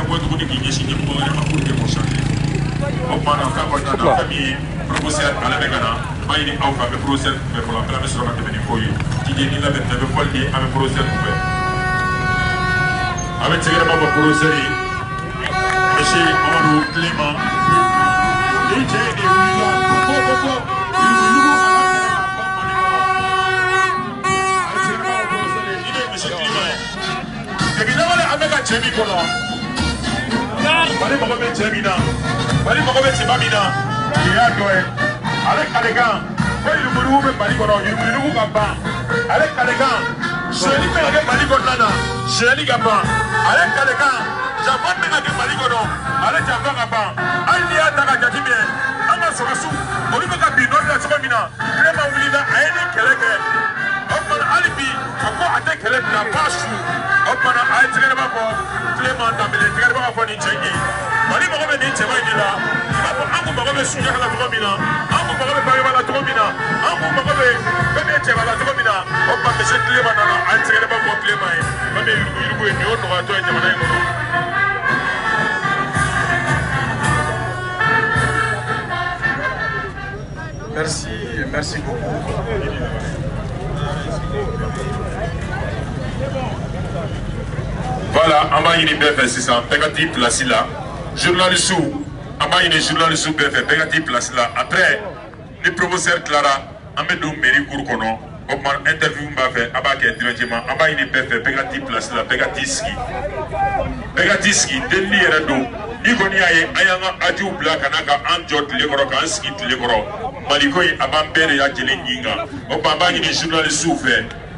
quoi de qui est signé pour les changer. Au moins, on a la famille, professeur à la Megana, il est en famille, professeur pour la première sur la Téménicoye, qui est là, mais ne pas lier avec professeur. Avec ce que je professeur, monsieur Amadou Clément, Bali Mohamed Jemina, Bali Mohamed Jemina, Yadoe, Alec Kalegan, Bali Luguru, Bali Gono, Luguru Gaba, Alec Kalegan, Sheli Mega Bali Gonana, Sheli Gaba, Alec Kalegan, Japan Mega Bali Gono, Alec Japan Gaba, Alia Taga Jatime, Anga Sorasu, Oliver Bino, Jamina, Clema Wilina, Aini Keleke, Open Alibi, Oko Atek Kelena Pashu, Open Aitreba, Clement Damele, Terra for Nichegi. Bali Mohamed Nichemila, Amu Mohamed Suya la Tromina, Amu Mohamed Bariba la Tromina, Amu Mohamed Beneteva la Tromina, Opa Michel Clement, Aitreba for Clement, Mame Yugu and Yoto at Jamaica. Merci beaucoup. Voilà, on va y aller, c'est ça, Pegati place là. Journaliste, on va y aller, journaliste, Pegati place là. Après, le professeur Clara, on va nous mairie Kourkono, on va interview, on va faire, on va directement, on va y aller, Pegati place là, Pegatiski. Pegatiski, Deli et Rado, Nikoni Aye, Ayanga, Adiou Black, Anaka, Anjot, Legoro, Kanski, Legoro, Malikoi, Abambere, Yajeli Ninga, on va y aller, journaliste,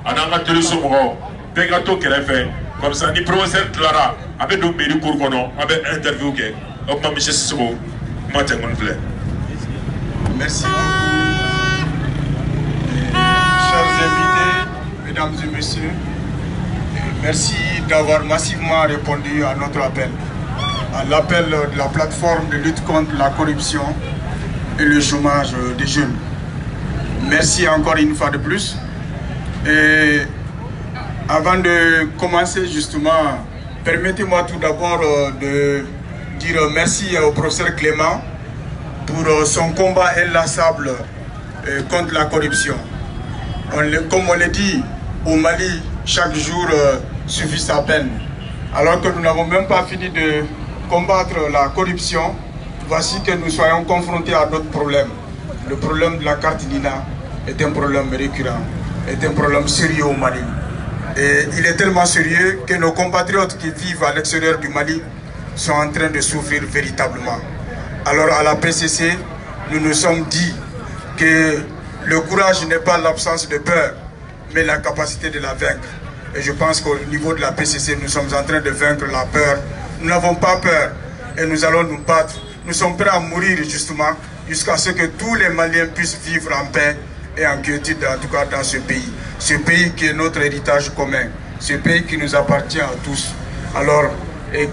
on a télé souvent, Pegato qui l'a fait. Comme ça, ni professeur Clara, avec nous, Miri Kourkono, avec interview, on va M. Sissoko, Matin Gonflé. Merci beaucoup. Chers invités, mesdames et messieurs, merci d'avoir massivement répondu à notre appel, à l'appel de la plateforme de lutte contre la corruption et le chômage des jeunes. Merci encore une fois de plus. Et avant de commencer justement, permettez-moi tout d'abord de dire merci au professeur Clément pour son combat inlassable contre la corruption. Comme on le dit, au Mali, chaque jour suffit sa peine. Alors que nous n'avons même pas fini de combattre la corruption, voici que nous soyons confrontés à d'autres problèmes. Le problème de la carte d'INA est un problème récurrent, est un problème sérieux au Mali. Et il est tellement sérieux que nos compatriotes qui vivent à l'extérieur du Mali sont en train de souffrir véritablement. Alors à la PCC, nous nous sommes dit que le courage n'est pas l'absence de peur, mais la capacité de la vaincre. Et je pense qu'au niveau de la PCC, nous sommes en train de vaincre la peur. Nous n'avons pas peur et nous allons nous battre. Nous sommes prêts à mourir justement jusqu'à ce que tous les Maliens puissent vivre en paix et en quiétude, en tout cas dans ce pays. Ce pays qui est notre héritage commun, ce pays qui nous appartient à tous. Alors,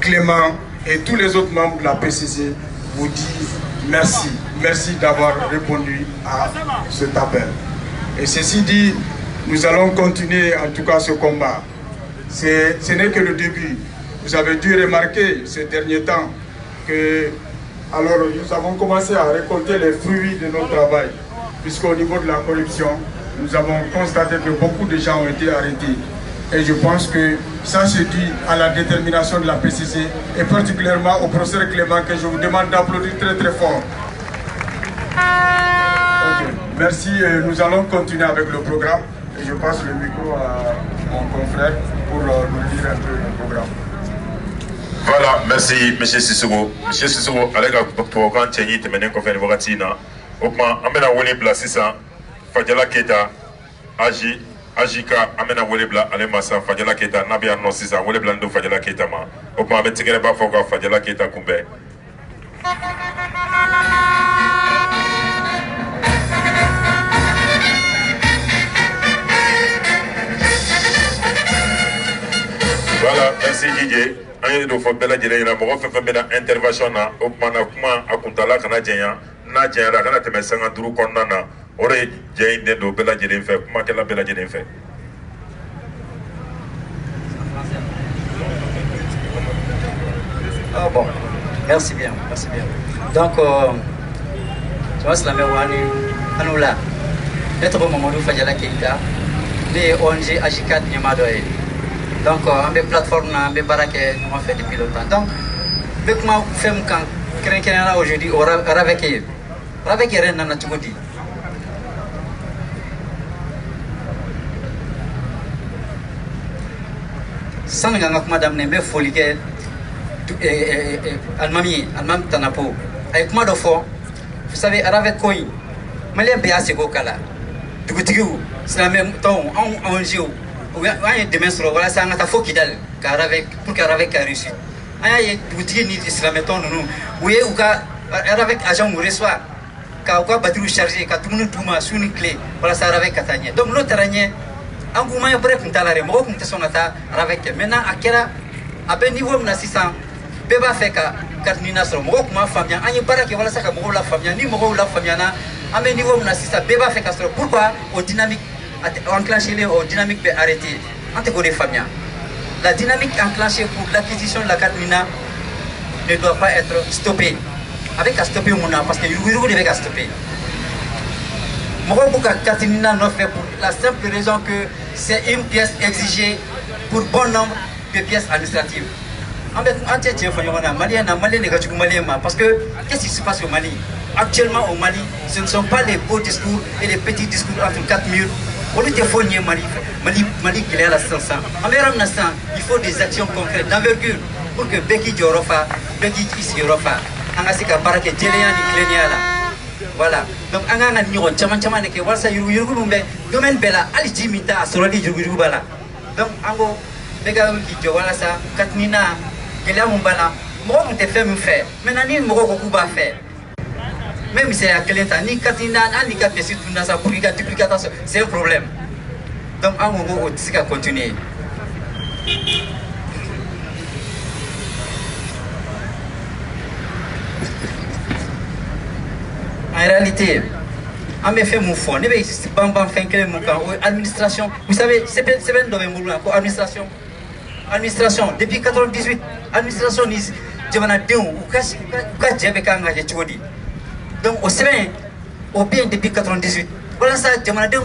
Clément et tous les autres membres de la PCC vous disent merci. Merci d'avoir répondu à cet appel. Et ceci dit, nous allons continuer en tout cas ce combat. Ce n'est que le début. Vous avez dû remarquer ces derniers temps que alors nous avons commencé à récolter les fruits de notre travail. Puisqu'au niveau de la corruption, nous avons constaté que beaucoup de gens ont été arrêtés. Et je pense que ça se dit à la détermination de la PCC et particulièrement au professeur Clément que je vous demande d'applaudir très très fort. Okay. Merci, nous allons continuer avec le programme et je passe le micro à mon confrère pour nous lire un peu le programme. Voilà, merci M. Sissoko. M. Sissoko, avec le programme Tchéni, tu m'as conféré le Vogatina. Okma amena wole bla sisan Fadjala Keita Ajika amena wole bla ale masa Fadjala Keita nabi anno sisan wole bla ndo Fadjala Keita ma okma abe tigere ba foka Fadjala Keita kumbe. Voilà, merci Didier. Anye do fo bela jere ina mo fe bela intervention na okma na kuma akuntala kana jenya na jera kana teme sanga duru konna na ore jey de do bela jere fe kuma kala bela jere fe. Ah bon, merci bien, merci bien. Donc, je pense que la Mewani, Anoula, être au moment où Fadjala Keita, les ONG Agikat Nimadoe. Donc, on a des plateformes, on a des baraques, on fait depuis longtemps. Donc, avec moi, je fais un aujourd'hui, on a avec rien dans notre côté. Sans que madame ne me folie que Almami Tanapo, avec moi de fond, vous savez, avec quoi Malien Béa Segokala, du coup, c'est la même temps, en géo, ou un démonstre, voilà, c'est un atafo qui dalle, car avec, pour qu'elle avec réussi. Aïe, du coup, ni islam ton nous, oui, ou qu'à avec agent ou reçoit, car quoi battu chargé, car tout le monde tourne sous une clé, voilà, ça avec Catania. Donc, l'autre année, en goût, il bref, on a la remorque, on son avec maintenant, à Kera, à ben niveau, on a 600, Beba fait qu'à Nina sur moi, ma famille, en y paraît que voilà, ça, comme la famille, ni moi, la famille, à ben niveau, on a 600, Beba fait qu'à pourquoi, au dynamique, enclenché, au dynamique, peut arrêter, en te des familles. La dynamique enclenchée pour l'acquisition de la carte Nina ne doit pas être stoppée. Avec à stopper mon âme, parce que vous devez stopper. Moi, pour que carte Nina ne fait pour la simple raison que c'est une pièce exigée pour bon nombre de pièces administratives. Parce que qu'est-ce qui se passe au Mali? Actuellement au Mali, ce ne sont pas les beaux discours et les petits discours entre quatre murs. Au lieu de faire Mali qui est à la 500. En même temps, il faut des actions concrètes d'envergure pour que Beki Djorofa, Beki Is Djorofa, Angasika Barake Djeleyan et voilà. Donc, on a un niveau de chaman que voilà, ça yuru domaine bella, ali jimita, soradi yuru bala. Donc, ango, bega qui voilà ça, katnina, gela mumbala, moi on te fait me faire. Maintenant, ni moi on va faire. Même si c'est à quel temps, ni katina, ni kapesi tout ça pour qu'il duplication, c'est un problème. Donc, on va continuer. En réalité, on m'a fait mon fond. Administration, vous savez, c'est bien dans le monde, administration. Administration, depuis 98, administration, je m'en ai dit, donc, au Sévin, au bien depuis 98. Voilà ça, je m'en ai dit,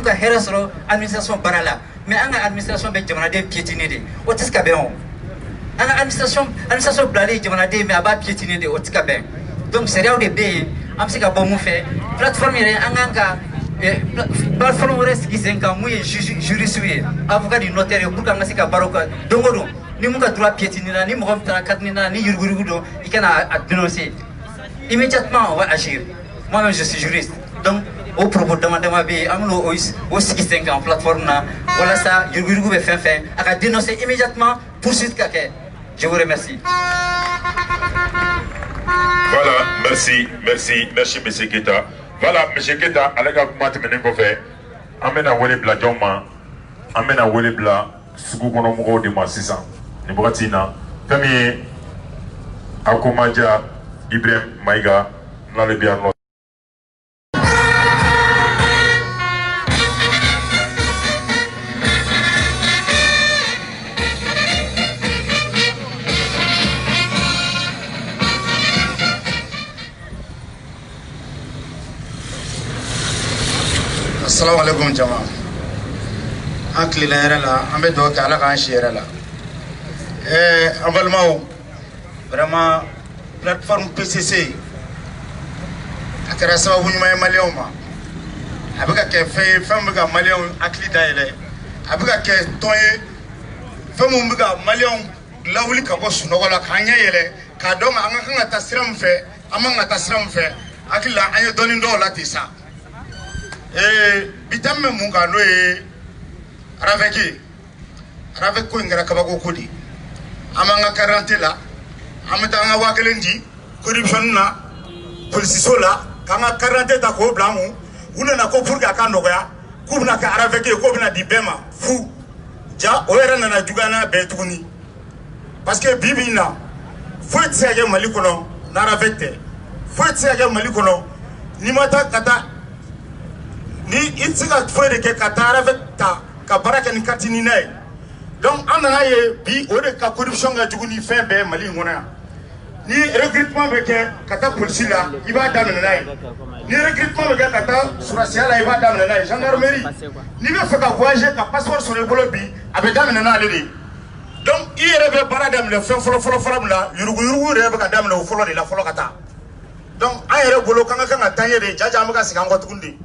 administration barala. Mais en administration, je m'en ai dit piétiner. Au Tiscabéon. En administration blalée, je m'en ai dit, mais à bas piétiner au Tiscabéon. Donc, c'est rien de bien. Amsika bon fait plateforme anganga plateforme reste qui zenga mouye juriste avocat du notaire pour que ngasika baroka dongodo ni muka droit piétinina ni mo katnina ni yurgurudo ikana dénoncer immédiatement on va agir. Moi-même je suis juriste, donc au propos de ma vie amno aussi qui zenga en plateforme na voilà ça yurgurugo be fin à dénoncer immédiatement poursuite kake. Je vous remercie. Voilà, merci, monsieur Keta. Voilà, monsieur Keta, allez gars, comment tu m'en fais? Amena wole bla joma, amena wole bla suku kono mugo de ma 600. Ni bokatina, famille Akomaja Ibrahim Maïga, dans le bien. Assalamu alaikum jama. Akli la yɛrɛ la, an bɛ dugawu kɛ Ala k'an si yɛrɛ la. An balimaw, vraiment plateforme PCC a kɛra sababu ɲuman ye maliyɛnw ma. A bɛ ka kɛ fɛn ye fɛn min bɛ ka maliyɛnw hakili dayɛlɛ. A bɛ ka kɛ tɔn ye fɛn min bɛ ka maliyɛnw lawuli ka bɔ sunɔgɔ la k'an ɲɛ yɛlɛ k'a dɔn an ka kan ka taa sira min fɛ an man ka taa sira min fɛ hakili la an ye dɔɔni dɔw la ten sa. Bitam me mun kan n'o ye Ravek ko in kɛra kabako ko di an b'an ka carte la an bɛ taa an ka 1000 di corruption na polisiso la k'an ka carte ta k'o bila mun u nana ko pour que a ka nɔgɔya k'u bɛna kɛ Ravek ye k'o bɛna di bɛɛ ma fu ja o yɛrɛ nana juguya n'a bɛɛ tuguni parce que bi bi in na foyi tɛ se ka kɛ Mali kɔnɔ na Ravek tɛ foyi tɛ se ka kɛ Mali kɔnɔ n'i ma taa ka taa ni il se ka foyi de kɛ ka taa Ravek ta ka baara kɛ ni carte Nina ye donc an nana ye bi o de ka corruption ka jugu ni fɛn bɛɛ Mali in kɔnɔ yan ni recrutement bɛ kɛ ka taa polisi la i b'a daminɛ n'a ye ni recrutement bɛ kɛ ka taa surasiya la i b'a daminɛ n'a ye gendarmerie n'i bɛ fɛ ka voyager ka passeport sɔrɔ i bolo bi a bɛ daminɛ n'ale de ye donc i yɛrɛ bɛ baara daminɛ fɛn fɔlɔ min na yuruguyurugu yɛrɛ bɛ ka daminɛ o fɔlɔ de la fɔlɔ ka taa donc an yɛrɛ bolo k'an ka kan ka taa ɲɛ de jaja an bɛ ka segin an kɔ tuguni de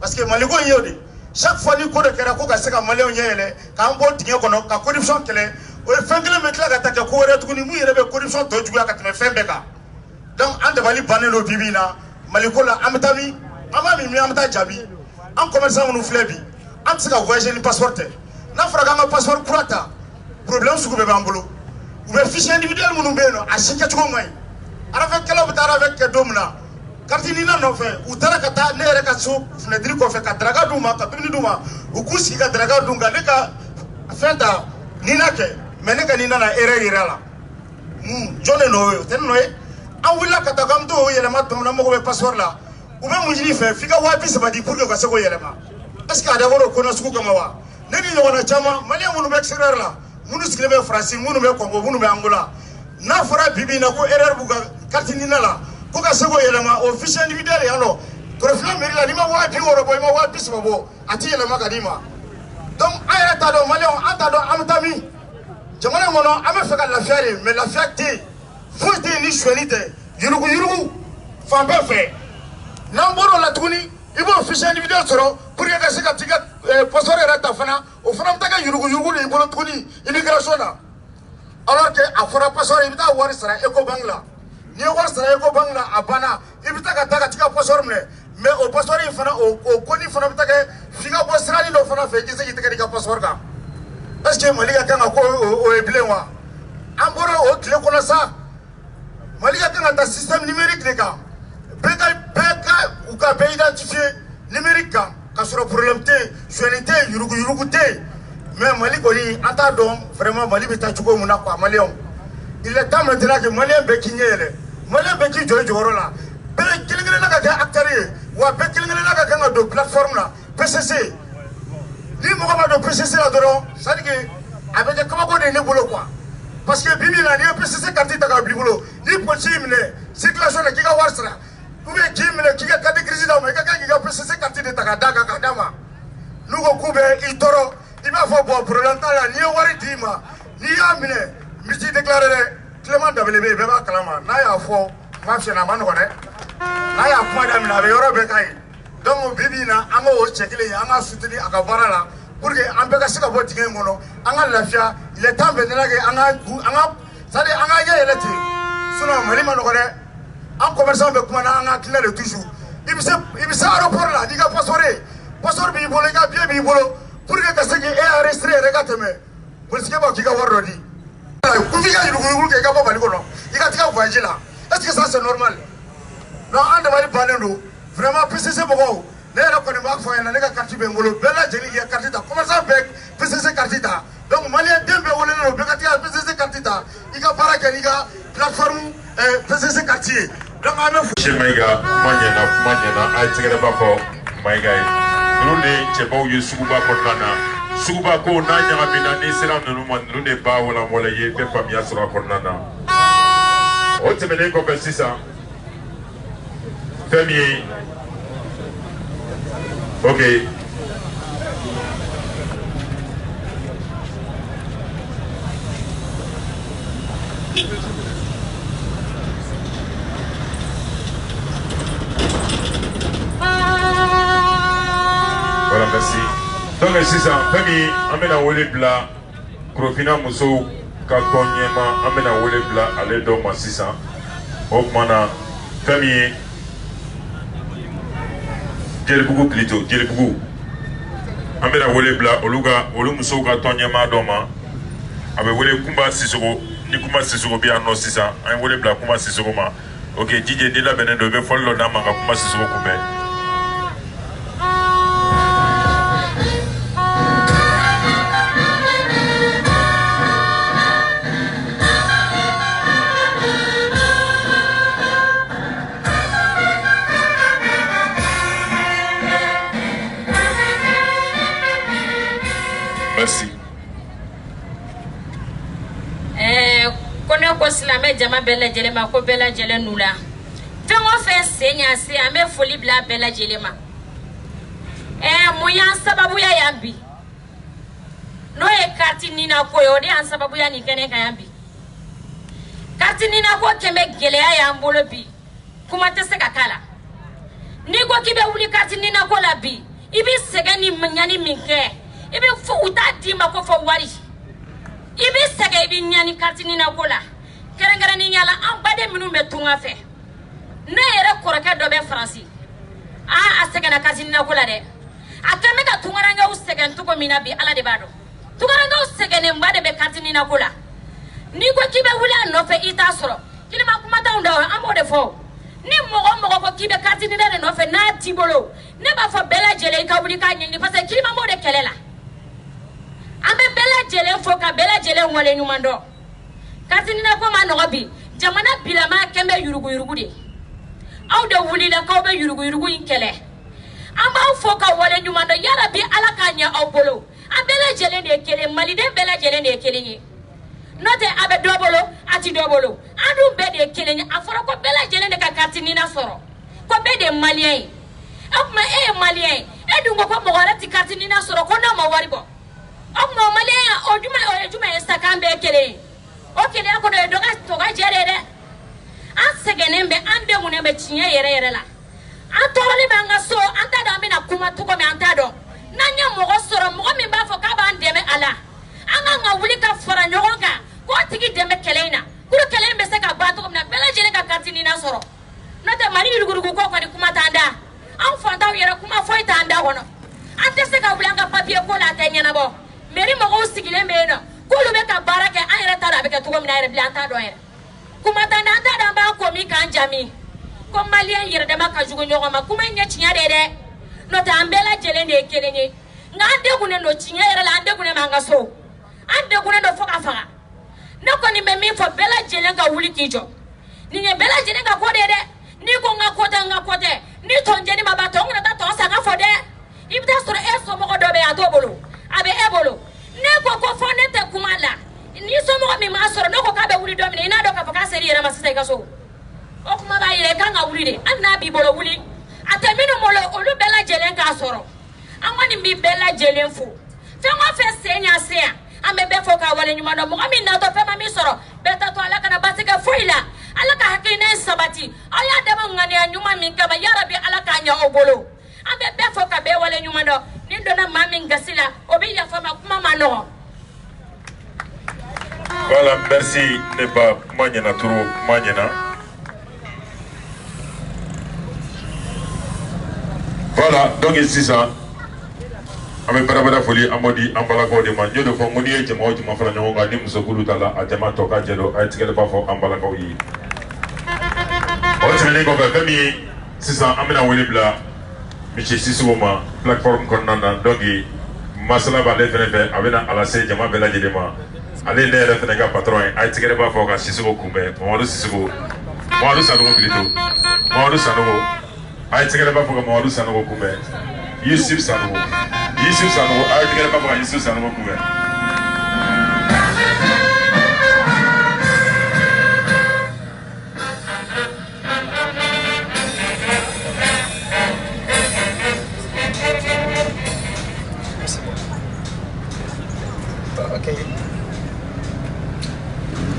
parce que maliko in y'o de chaque fois ni ko de kɛra ko ka se ka maliyɛnw ɲɛ yɛlɛ k'an bɔ dingɛ kɔnɔ ka corruption kɛlɛ o ye fɛn kelen bɛ tila ka taa kɛ ko wɛrɛ tuguni mun yɛrɛ bɛ corruption tɔ juguya ka tɛmɛ fɛn bɛɛ kan donc an dabali bannen don bi bi in na maliko la an bɛ taa min an b'a min an bɛ taa jaabi an commerçant minnu filɛ bi an tɛ se ka voyager ni passeport tɛ n'a fɔra k'an ka passeport kura ta problème sugu bɛɛ b'an bolo u bɛ fichier individuel minnu bɛ yen nɔ a si kɛcogo man ɲi arafɛkɛlaw bɛ taa arafɛ kɛ don min na carte nina nɔfɛ u taara ka taa ne yɛrɛ ka so fenêtre kɔfɛ ka daraka d'u ma ka dumuni d'u ma u k'u sigi ka daraka dun ka ne ka fɛn ta nina kɛ mais ne ka nina na erreur yera la jɔn de n'o ye o tɛ ne nɔ ye an wulila ka taa k'an bɛ t'o yɛlɛma tuma min na n mago bɛ passeport la u bɛ mun ɲini fɛ f'i ka 230 di pour que u ka se k'o yɛlɛma est ce que a dabɔra o ko nasugu kama wa ne ni ɲɔgɔnna caman maliyɛn minnu bɛ extérieur la minnu sigilen bɛ Faransi minnu bɛ Congo minnu bɛ Angola n'a fɔra bi bi in na ko erreur b'u ka carte nina la ko ka se k'o yɛlɛma o fichier individuel yan nɔ kɔrɔfinna mairie la n'i ma 60 bɔ i ma 30 bɔ a tɛ yɛlɛma ka d'i ma donc an yɛrɛ t'a dɔn maliyɛnw an t'a dɔn an bɛ taa min jamana in kɔnɔ an bɛ fɛ ka lafiya de mais lafiya tɛ yen foyi tɛ yen ni suɲɛni tɛ yuruguyurugu fan bɛɛ fɛ n'an bɔra o la tuguni i b'o fichier individuel sɔrɔ pour que ka se ka t'i ka passeport yɛrɛ ta fana o fana bɛ taa kɛ yuruguyurugu de y'i bolo tuguni immigration na alors que a fɔra passeport i bɛ taa wari sara Ecobank la n'i ye wari sara Ecobank la a banna i bɛ taa ka t'i ka passeport minɛ mais o passeport in fana o koni fana bɛ taa kɛ f'i ka bɔ sirani dɔ fana fɛ i tɛ se k'i tɛgɛ di i ka passeport kan est ce que Mali ka kan ka ko o ye bilen wa an bɔra o tile kɔnɔ sa Mali ka kan ka taa système numérique de kan bɛɛ ka u ka bɛɛ identifier numérique kan ka sɔrɔ problème tɛ yen suɲɛni tɛ yen yuruguyurugu tɛ yen mais Mali kɔni an t'a dɔn vraiment Mali bɛ taa cogo min na quoi maliyɛnw il est temps maintenant que maliyɛn bɛɛ k'i ɲɛ yɛlɛ maliyɛn bɛɛ k'i jɔ i jɔyɔrɔ la bɛɛ kelen kelenna ka kɛ acteur ye wa bɛɛ kelen kelenna ka kan ka don plateforme na PCC ni mɔgɔ ma don PCC la dɔrɔn c'est à dire que a bɛ kɛ kabako de ye ne bolo quoi parce que bi bi in na n'i ye PCC carte ta k'a bila i bolo ni polisi y'i minɛ circulation na k'i ka wari sara ou bien k'i minɛ k'i ka carte grise d'a ma i ka kan k'i ka PCC carte de ta k'a d'a kan k'a d'a ma n'u ko k'u bɛ i tɔɔrɔ i b'a fɔ bon problème t'a la n'i ye wari d'i ma n'i y'a minɛ n t'i déclaré dɛ Clément Dabele bɛ yen bɛɛ b'a kalama n'a y'a fɔ n b'a f'i ɲɛna a ma nɔgɔn dɛ n'a y'a kuma daminɛ a bɛ yɔrɔ bɛɛ k'a ye donc bi bi in na an k'o cɛ kelen ye an k'a soutenir a ka baara la pour que an bɛɛ ka se ka bɔ dingɛ in kɔnɔ an ka lafiya il est temps maintenant que an ka c'est à dire an ka ɲɛ yɛlɛ ten sinon Mali ma nɔgɔn dɛ an commerçant bɛ kuma na an ka client de toujours i bɛ se aéroport la n'i ka passeport b'i bolo i ka billet b'i bolo pour que ka se k'e enregistré yɛrɛ ka tɛmɛ polisikɛ b'a k'i ka wari dɔ di kun f'i ka yuruguyurugu kɛ i ka bɔ Mali kɔnɔ i ka t'i ka voyage la est ce que ça c'est normal non an dabali bannen don vraiment PCC mɔgɔw ne yɛrɛ kɔni b'a fɔ ɲɛna ne ka carte bɛ n bolo bɛɛ lajɛlen k'i ka carte ta commerçant bɛɛ PCC carte ta donc maliyɛn den bɛɛ welelen don bɛɛ ka t'i ka PCC carte ta i ka baara kɛ n'i ka plateforme PCC carte ye donc an bɛ fɔ. Cɛ Mayiga kuma ɲɛna a ye tɛgɛrɛ b'a fɔ Mayiga ye ninnu de cɛbaw ye suguba kɔnɔna na suguba ko n'a ɲagamina n'i sera ninnu ma ninnu de b'a walanwalan i ye bɛɛ faamuya sɔrɔ a kɔnɔna na o tɛmɛnen kɔfɛ sisan fɛn min ye ok voilà merci donc sisan fɛn min an bɛna wele bila Korofina musow ka tɔn ɲɛma an bɛna wele bila ale dɔ ma sisan o tuma na fɛn min ye Jelibugu plutôt Jelibugu an bɛna wele bila olu musow ka tɔn ɲɛma dɔ ma a bɛ wele Kunba Sisoko ni Kunba Sisoko bɛ yan nɔ sisan an ye wele bila Kunba Sisoko ma ok Jije n'i labɛnnen don i bɛ fɔli dɔ d'a ma ka Kunba Sisoko kunbɛn. Merci. Kone ko silame jama bela jelema ko bela jele nula. Fengo fe senya se ame foli bla bela jelema. Moya sababu ya yambi. No e kati nina ko yode an sababu ya nikene ka yambi. Kati nina ko kembe gele ya yambolo bi. Kuma te se kakala. Ni ko kibe wuli kati nina ko la bi. Ibi segani mnyani minke. Ibi fu utati mako fo wari. Ibi sege ibi nyani kati nina ko la. Kerengere ni nyala an bade minu metunga fe. Ne yere koroke dobe Fransi. Asege na kati nina ko la de. Akame ka tungaranga usege ntuko minabi ala de bado. Tungaranga usege ne mbade be kati nina ko la. Ni ko kibe wuli an nofe ita soro. Kili makumata undawa ambo de fo. Ni mogo ko kibe kati nina de nofe na tibolo. Ne ba fa bela jele ka wuli ka nyindi parce que kili mambo de kelela. Ambe bela jele fo ka bela jele ngole nyumando. Kati nina ko ma nogobi jamana bilama kembe yurugu de. Aw de wuli la ka be yurugu inkele. Amba fo ka wole nyumando yara bi ala ka nya aw bolo. Abela jele de kele mali de bela jele de kele ni. Note abe dobolo ati dobolo. Adu be de kele ni aforo ko bela jele de ka kati nina soro. Ko be de malien. Akuma malien. Edungo ko mogara ti kati nina soro ko na mawaribo. Akuma malien ojuma estakambe kele. Okele ko do doga toga jerere. An segenembe ande munembe chinye yere la. An toroli banga so anta da mina kuma tuko me anta do. Nanya mogo soro mogo mi ba fo ka ba ndeme ala. Anga nga wuli ka fara nyogonga ko tigi dembe keleina. Kuru kelein be se ka ba to na bela jene ka katini na soro. Nata mari yurugu ko ni kuma tanda. An fanta yere kuma foi tanda wono. Ante se ka wuli anga papier ko la tanya na bo. Meri mogo sigile me no. Kulu be ka barake an yere tada be ka tuko mina yere blanta do yere. Kuma tanda anta da ba ko mi kan jami. Ko malien yere de maka jugo nyogo ma kuma nya chinya de. No ta ambela jele ne kelenye. Nga ande gune no chinya yere la ande gune manga so. Ande gune do foka faga. Nako ni me mi fo bela jele nga wuli kijo. Ni nye bela jele nga ko de. Ni ko nga kote. Ni tonje ni mabato ngona ta to sa nga fo de. Ibta soro eso mo ko do be atobolo. Abe ebolo. Ne ko fo ne te kumala. Ni so mo mi ma soro no ko ka be wuli do mi ina do ka faka seri yere masita ka so. O kuma ba yire ka nga wuli de. Anna bi bolo wuli. Atemino molo olu bela jele nga soro. Amani bi bela jele fo. Fe mo fe senya sea. Ame be fo ka wale nyuma do mo mi na to fe ma mi soro. Beta to ala kana basika foila. Ala ka hakina sabati. Aya de mo ngani nyuma mi ka ba yara bi ala ka nya obolo. Ame be fo ka be wale nyuma do. Ni do na mami ngasila. Obi ya fo ma kuma ma no. Voilà, merci. Ne pas Magnana Touro, Magnana. Voilà, donc ici ça. Avec Barabara Folie, Amodi, Ambalago de Manio de Fomoni, Jamo, Jumafrano, Adim Sokulutala, Atema Toka Jelo, I take it for Ambalago. What's the name of a family? Sisa Amina Willibla, Michi Sisuma, Platform Conana, Doggy, Masala Balefene, Avena Alase, Jama Bella Jedema. Allez, les retenus patron, I take it for Sisoko Kume, Moru Sisoko, Moru Sano Grito, Moru Sano, I take it for Moru Sano Kume, Yusuf Sano, I take it for Yusuf Sano Kume.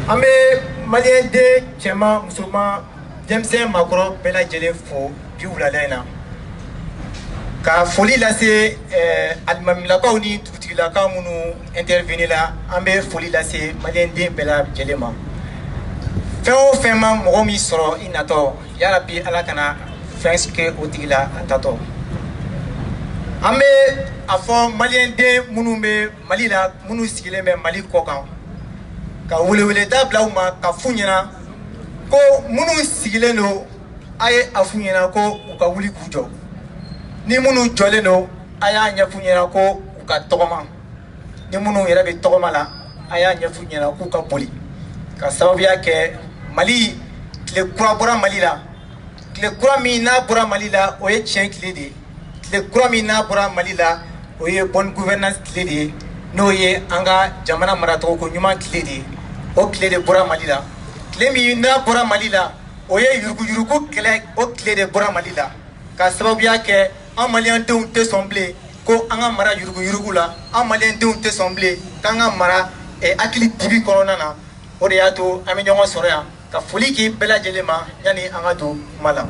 Ame malien de chema musoma demsen makro bela jele fo bi wulalena ka foli lase almamilakaw ni tutigilakaw munu intervenir la ambe foli lase malien de bela jele ma feo fema mogo mi soro inato ya rabbi ala kana fenske otigila atato ambe afo malien de munu be malila munu sigile me mali kokan ka wele da blauma ka funyana ko munu sigileno aye afunyana ko uka wuli kujo ni munu joleno aya nya funyana ko uka togoma ni munu yera be togoma la aya nya funyana ko uka boli ka sababu yake mali kle kura bora mali la kle kura mi na bora mali la o ye chen kle de kle kura mi na bora mali la o ye bonne gouvernance kle de no ye anga jamana marato ko nyuma kle de o tile de bɔra Mali la tile min n'a bɔra Mali la o ye yurugu kɛlɛ o tile de bɔra Mali la ka sababuya kɛ an maliyɛndenw tɛ sɔn bilen ko an ka mara yurugu la an maliyɛndenw tɛ sɔn bilen k'an ka mara hakili dibi kɔnɔna na o de y'a to an bɛ ɲɔgɔn sɔrɔ yan ka foli k'i bɛɛ lajɛlen ma yanni an ka don kuma la.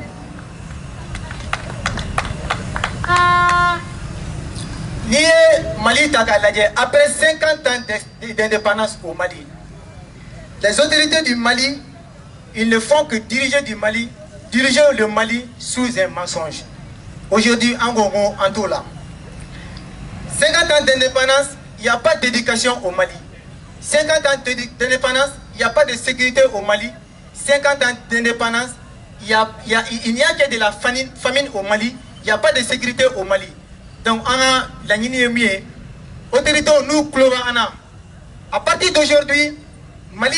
N'i ye Mali ta k'a lajɛ après 50 ans d'indépendance au Mali les autorités du Mali ils ne font que diriger le Mali sous un mensonge. Aujourd'hui en Congo en tout là 50 ans d'indépendance il n'y a pas d'éducation au Mali. 50 ans d'indépendance il n'y a pas de sécurité au Mali. 50 ans d'indépendance il n'y a que de la famine au Mali. Il n'y a pas de sécurité au Mali. Donc, on a la Guinée, autorité nous clovana. À partir d'aujourd'hui, Mali,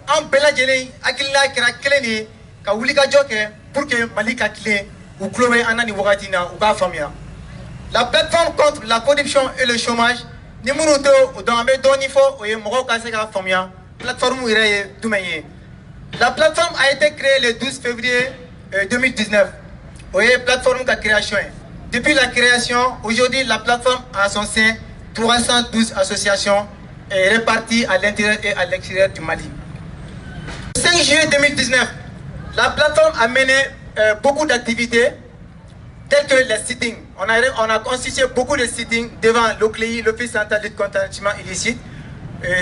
en Belagélé, Akila Krakélé, Kaoulika Joke, pour que Mali Kakile ou Clové Anani Wagatina ou Bafamia. La plateforme contre la corruption et le chômage, Nimuruto, dans Donifo, ou Morokasega Famia, plateforme Ireye Doumaye. La plateforme a été créée le 12 février 2019. Oui, plateforme de création. Depuis la création, aujourd'hui, la plateforme a à son sein 312 associations réparties à l'intérieur et à l'extérieur du Mali. Le 5 juillet 2019, la plateforme a mené beaucoup d'activités telles que les sittings. On a constitué beaucoup de sittings devant l'OCLEI, l'Office central de lutte contre l'enrichissement illicite,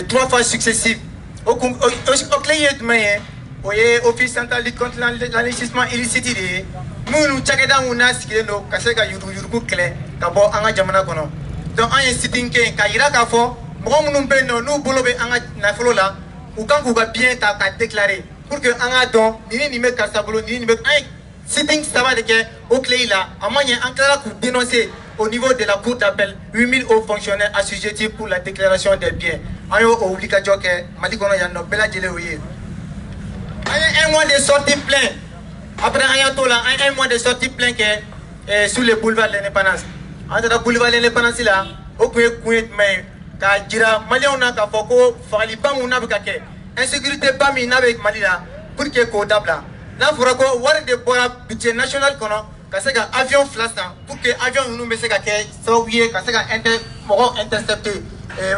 3 fois successives. OCLEI est Office central de lutte contre l'enrichissement illicite. Nous tchakeda una sikeno kaseka yurugu kle kabo anga jamana kono donc an sitting ke kayira ka fo mo munum be no nu bolobe anga na folo la ou quand vous va bien ta déclarer pour que anga don ni me kasabolo ni me an sitting ça va de que au clé là amanya en clara pour dénoncer au niveau de la cour d'appel 8000 hauts fonctionnaires assujettis pour la déclaration des biens ayo obligatoire que mali kono ya no bela jele oye un mois de sortie plein. Après un mois de sortie plein que sur le boulevard de l'indépendance. Entre le boulevard de l'indépendance là, au mais quand jira Malien n'a qu'à foko, fali pas mon abkake. Insécurité pas mis avec Mali là, pour que kodabla. Là pour quoi war de bois budget national kono, kaseka avion flassan, pour que avion nous me seka que sauver kaseka intercepté.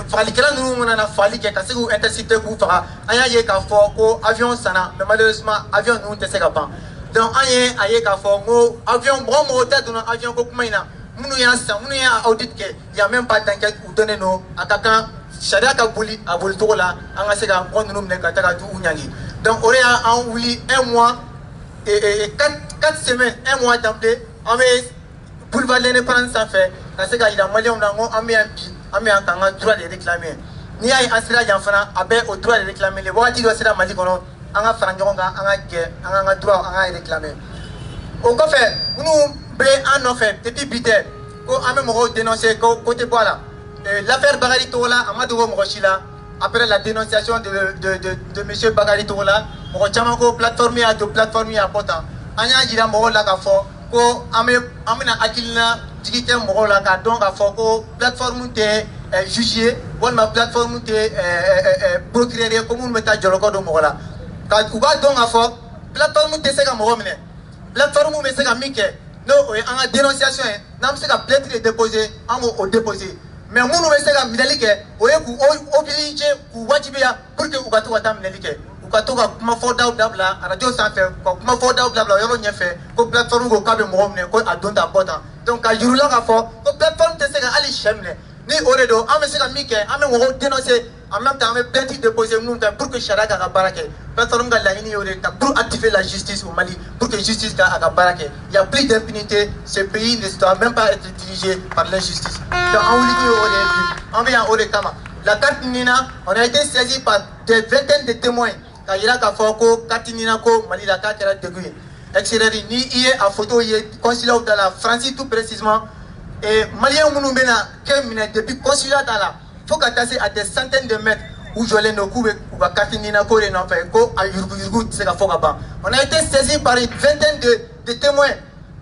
Fali kala nous on a fali que kaseka intercepté pour faire. Aya ye ka foko avion sana, mais malheureusement avion nous ne seka pas. Donc aye ka fo ngo avion bro mo tête dans avion ko kumaina munu ya audit ke ya même pas d'enquête ou donner no attaquant sharia ka boli abol to la anga seka on nous ne ka taka du unyangi donc orea en wuli un mois et 4 semaines un mois d'emblée on met boulevard l'indépendance ça fait ka seka ida malien on ngo amé en kanga droit de réclamer ni ay asira janfana abe au droit de réclamer les voici do sira mali kono anga franjonga anga droit anga réclamer au fait nous be en fait depuis bité ko ame mo dénoncer côté voilà l'affaire Bagari Tola Amadou Mochila après la dénonciation de monsieur Bagari Tola mo chama ko plateforme à pota anya jira mo la ka fo ko amena akilna jigite mo la ka donc ka fo ko plateforme te juger wala plateforme te procureur ko mun meta joloko do mo la ka kuba donc a fo plateforme te seka mo mene plateforme me seka mike no en dénonciation nam seka plainte déposer en au déposer mais munu me seka midalike oye ku oblige ku wajibia pour que ugato wata midalike ugato ka kuma foda blabla radio sans faire ko kuma foda blabla yoro nyefe ko plateforme ko kabe mo mene ko adonta bota donc ka jurula ka fo ko plateforme te seka ali chemne ni oredo ame seka mike ame wo dénoncer en même temps ame plainte déposer nous pour que Charaga ka barake plateforme ga la ini yore pour activer la justice au Mali pour que justice ka barake il y a plus d'impunité ce pays ne doit même pas être dirigé par l'injustice donc on vient au kama la carte Nina on a été saisi par des vingtaines de témoins kayira ka foko carte Nina ko Mali la carte era degré extérieur ni hier à photo hier consulat dans la France tout précisément et Malien munu bena kemine depuis consulat dans la faut qu'attacher à des centaines de mètres où je l'ai nos coups ou à Katinina ko les n'en fait ko à Yurgu c'est la fois là-bas on a été saisi par une vingtaine de témoins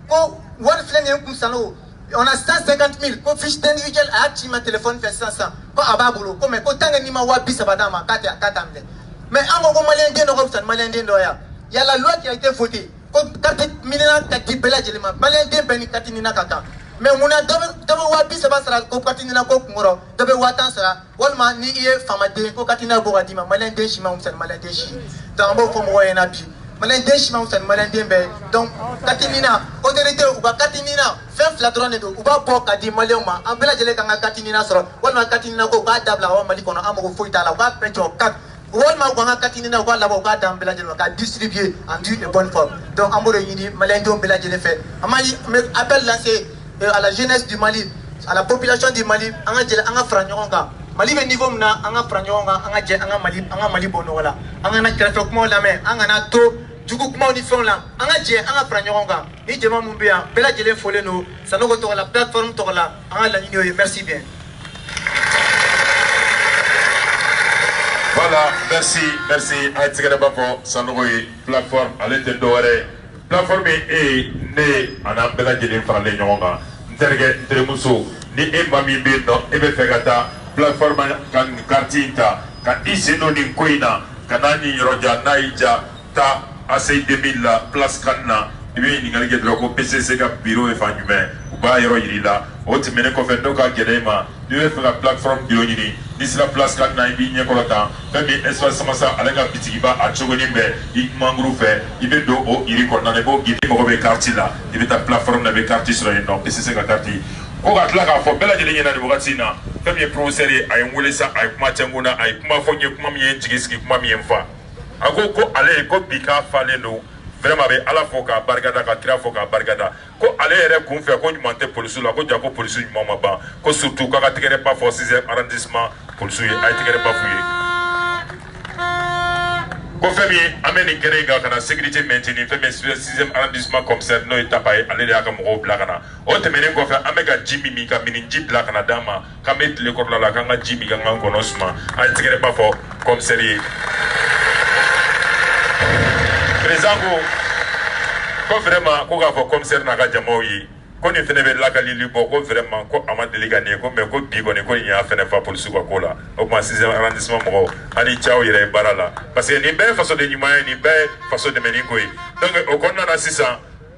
ko one flemme comme ça on a 150 000 ko fiche individuel à ma téléphone fait 500 ko ababulo ko me ko tanga ni ma wa bisa badama katamle mais ango malien de no ko san malien de doya il y a la loi qui a été votée ko carte minina kati bela jelema malien de beni kati nina kaka mais muna dabe wa bisa basara ko kati nina ko ngoro dabe watan sara walma ni iye famade ko kati na boga dima malien de shima san malien de shi tambo fo mo yana bi malien de shima san malien de be donc kati nina autorité ou ba kati nina fait flatron de ou ba po kadi malien ma en bela jele kanga kati nina soro walma kati nina ko ba dabla wa mali kono amogo foita la ba pecho kat walma ko nga kati nina ko la ba ka dam bela jele ka distribuer en due et bonne forme donc amoro yini malien de bela jele fait amali appel lancé à la jeunesse du Mali, à la population du Mali, anga franyonga. Mali be niveau mna anga franyonga, anga Mali bono wala. Anga na traffiquement la main, anga na to jugu kuma ni fon la. Anga franyonga. Ni jema mumbia, bela jele folé no, ça no to la plateforme to la. Anga la nino, merci bien. Voilà, merci. Aïtikere Bafo, Sanoui, plateforme, allez te doré. Plateforme est née en Ambela Jelen Frale Nyonga. Nterge Tremuso, ni Mbami Bino, Ebe Fegata, plateforme kan Kartinta, kan Iseno Ninkoina, Kanani Roja Naija, Ta Asei 2000, Place Kanna, Ibi Ningalge Droko, PCC ka bureau et fanume, Uba Yero Yirila, Oti Meneko Fendoka Gedema, Nuwe Fega plateforme Dionini, Nisla Place Kanna, Ibi Nyekolata, Femi Espace Samasa, Alega Pitigiba, Achogonimbe, Ikmangroufe, Ibe Do O, Iriko Nanebo, Gidi Mogobe Kartila, Ibe ta plateforme n'avait Karti sur les noms, PCC ka Karti. Oga Tlaka fo Bela Jelen Yana de Bogatina, Femi Professeur, Ayemwelesa, Ayekmachanguna, Ayekmafonye, Kumamien, Jigiski, Kumamien Fa. Ago ko ale ko bika faleno vraiment be ala foka bargada ka kira foka bargada ko ale yere kun fe ko nyumante police la ko jako police nyuma ba ko surtout ka tigere pas for 6e arrondissement police ay tigere pas fuye ko femi ameni gere ga kana sécurité maintenir femi 6e arrondissement commissaire no etapay ale ya ka mo bla kana o temene ko fe amega jimi mi ka mini jip la kana dama ka met le korla la ka jimi ga ngan konosma ay tigere pas for commissaire président ko vraiment ko ga fo commissaire na ga jamoyi ko ni fene be la ga lili bo ko vraiment ko amadeli ga ne ko me ko bi ko ne ko ni ya fene fa police ko kola o ma 6e arrondissement mo ani chao yere barala parce que ni be façon de nyuma ni be façon de meni koy donc o ko na 600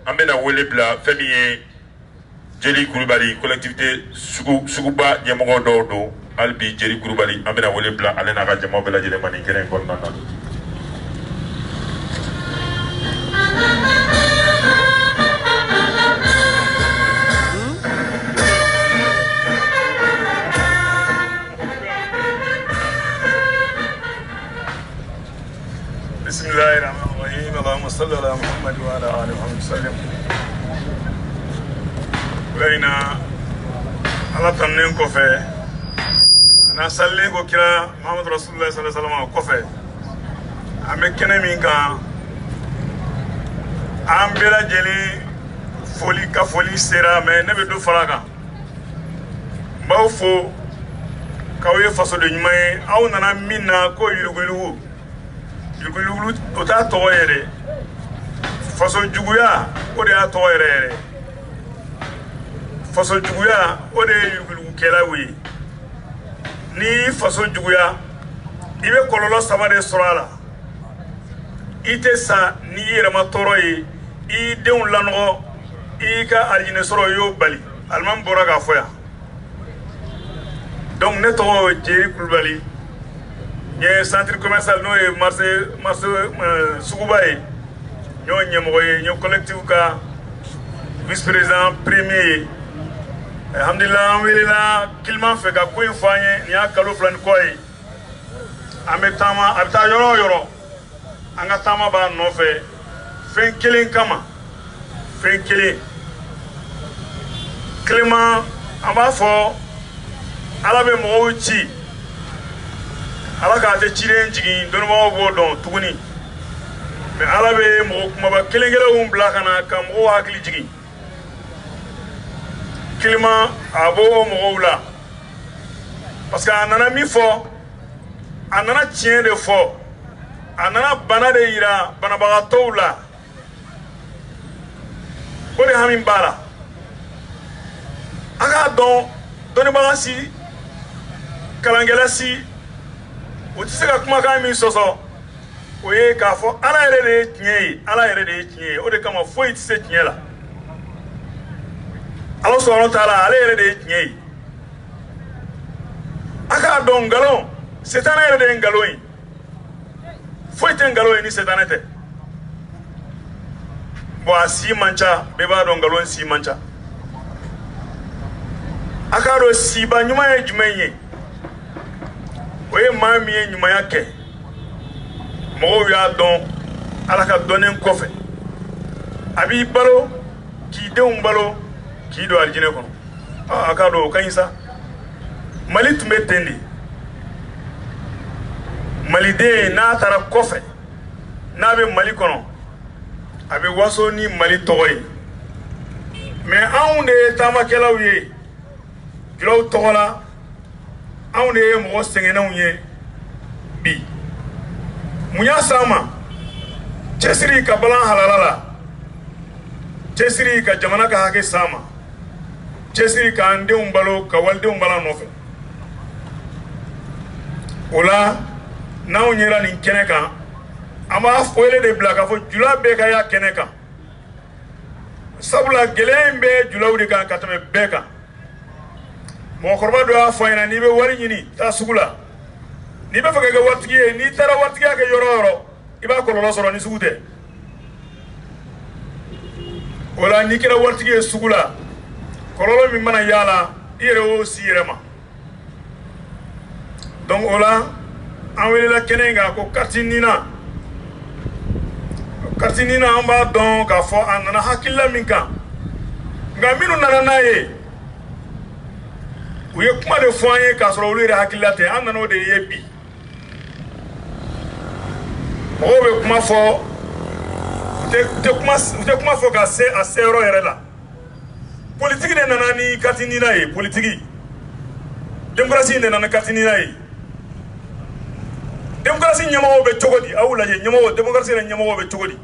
amena wole bla famille Jeli Koulibaly collectivité suguba nyemogo do albi Jeli Koulibaly amena wole bla alena ga jamo be la jele mani keren ko nana Bismillahirrahmanirrahim. Allahumma salli ala Muhammad wa ala ali Muhammad sallam. Laina ala tannen ko fe na salle ko kira Muhammad Rasulullah sallallahu alaihi wasallam ko fe ame kene min kan an bela jeli foli sera mais ne be do faraga baw fo kawye faso de nyumay aw nana minna ko yulugulu o ta to yere faso juguya o de a to yere faso juguya o de yulugulu kela wi ni faso juguya ibe kololo samade sorala ite sa ni yere ma toro yi I deun lanogo I ka aljine soro yo bali alman bora ga foya donc ne to Jeri Koulibaly nye centre commercial no e marché sugubaye nyo nyemoye nyo collectif ka vice président premier alhamdulillah wilila kilman fe ka ko infanye ni akalo plan koy ametama abta yoro anga tama ba no fe fen kelen kama fen kelen Clément amba fo ala be mo ci ala ka te ci den jigi don mo bo don tuguni mais ala be mo kuma ba kelen gele bla kana kam o hakli jigi Clément abo mo wula parce que anana mi fo anana tien de fo anana bana de ira bana ba tawla ko de hamin bala aga don doni bagasi kalangelasi o tɛ se ka kumakan min sɔsɔ o ye k'a fɔ ala yɛrɛ de ye tiɲɛ ye ala yɛrɛ de ye tiɲɛ ye o de kama foyi tɛ se tiɲɛ la ala subahanahu wa taala ale yɛrɛ de ye tiɲɛ ye a k'a dɔn nkalon setanɛ yɛrɛ de ye nkalon ye foyi tɛ nkalon ye ni setanɛ tɛ bon a si man ca bɛɛ b'a dɔn nkalon si man ca a k'a dɔn siba ɲuman ye jumɛn ye o ye maa min ye ɲumanya kɛ mɔgɔw y'a dɔn ala ka dɔnnen kɔfɛ a b'i balo k'i denw balo k'i don alijinɛ kɔnɔ a k'a dɔn o ka ɲi sa mali tun bɛ ten de maliden n'a taara kɔfɛ n'a bɛ mali kɔnɔ a bɛ waso ni mali tɔgɔ ye mais anw de ye taamakɛlaw ye julaw tɔgɔ la anw de ye mɔgɔ sɛgɛnnenw ye bi mun y'a s'an ma cɛsiri ka balan halala la cɛsiri ka jamana ka hakɛ s'an ma cɛsiri k'an denw balo ka walidenw balo nɔfɛ o la n'anw yera nin kɛnɛ kan an b'a wele de bila k'a fɔ jula bɛɛ ka y'a kɛnɛ kan sabula gɛlɛya in bɛ julaw de kan ka tɛmɛ bɛɛ kan mɔgɔkɔrɔba dɔ y'a fɔ an ɲɛna n'i bɛ wari ɲini taa sugu la n'i bɛ fɛ ka kɛ waritigi ye n'i taara waritigiya kɛ yɔrɔ o yɔrɔ i b'a kɔlɔlɔ sɔrɔ ni sugu tɛ o la n'i kɛra waritigi ye sugu la kɔlɔlɔ min mana y'a la i yɛrɛ y'o si yɛrɛ ma donc o la an welela kɛnɛ in kan ko kariti nina an b'a dɔn k'a fɔ a nana hakilila min kan nka minnu nana n'a ye u ye kuma de fɔ an ye k'a sɔrɔ olu yɛrɛ hakilila tɛ an nana o de ye bi mɔgɔw bɛ kuma fɔ u tɛ kuma fɔ ka se a se yɔrɔ yɛrɛ la politiki de nana ni kariti nina ye politiki démocratie de nana kariti nina ye démocratie ɲɛmɔgɔw bɛ cogo di aw lajɛ ɲɛmɔgɔ démocratie yɛrɛ ɲɛmɔgɔw bɛ cogo di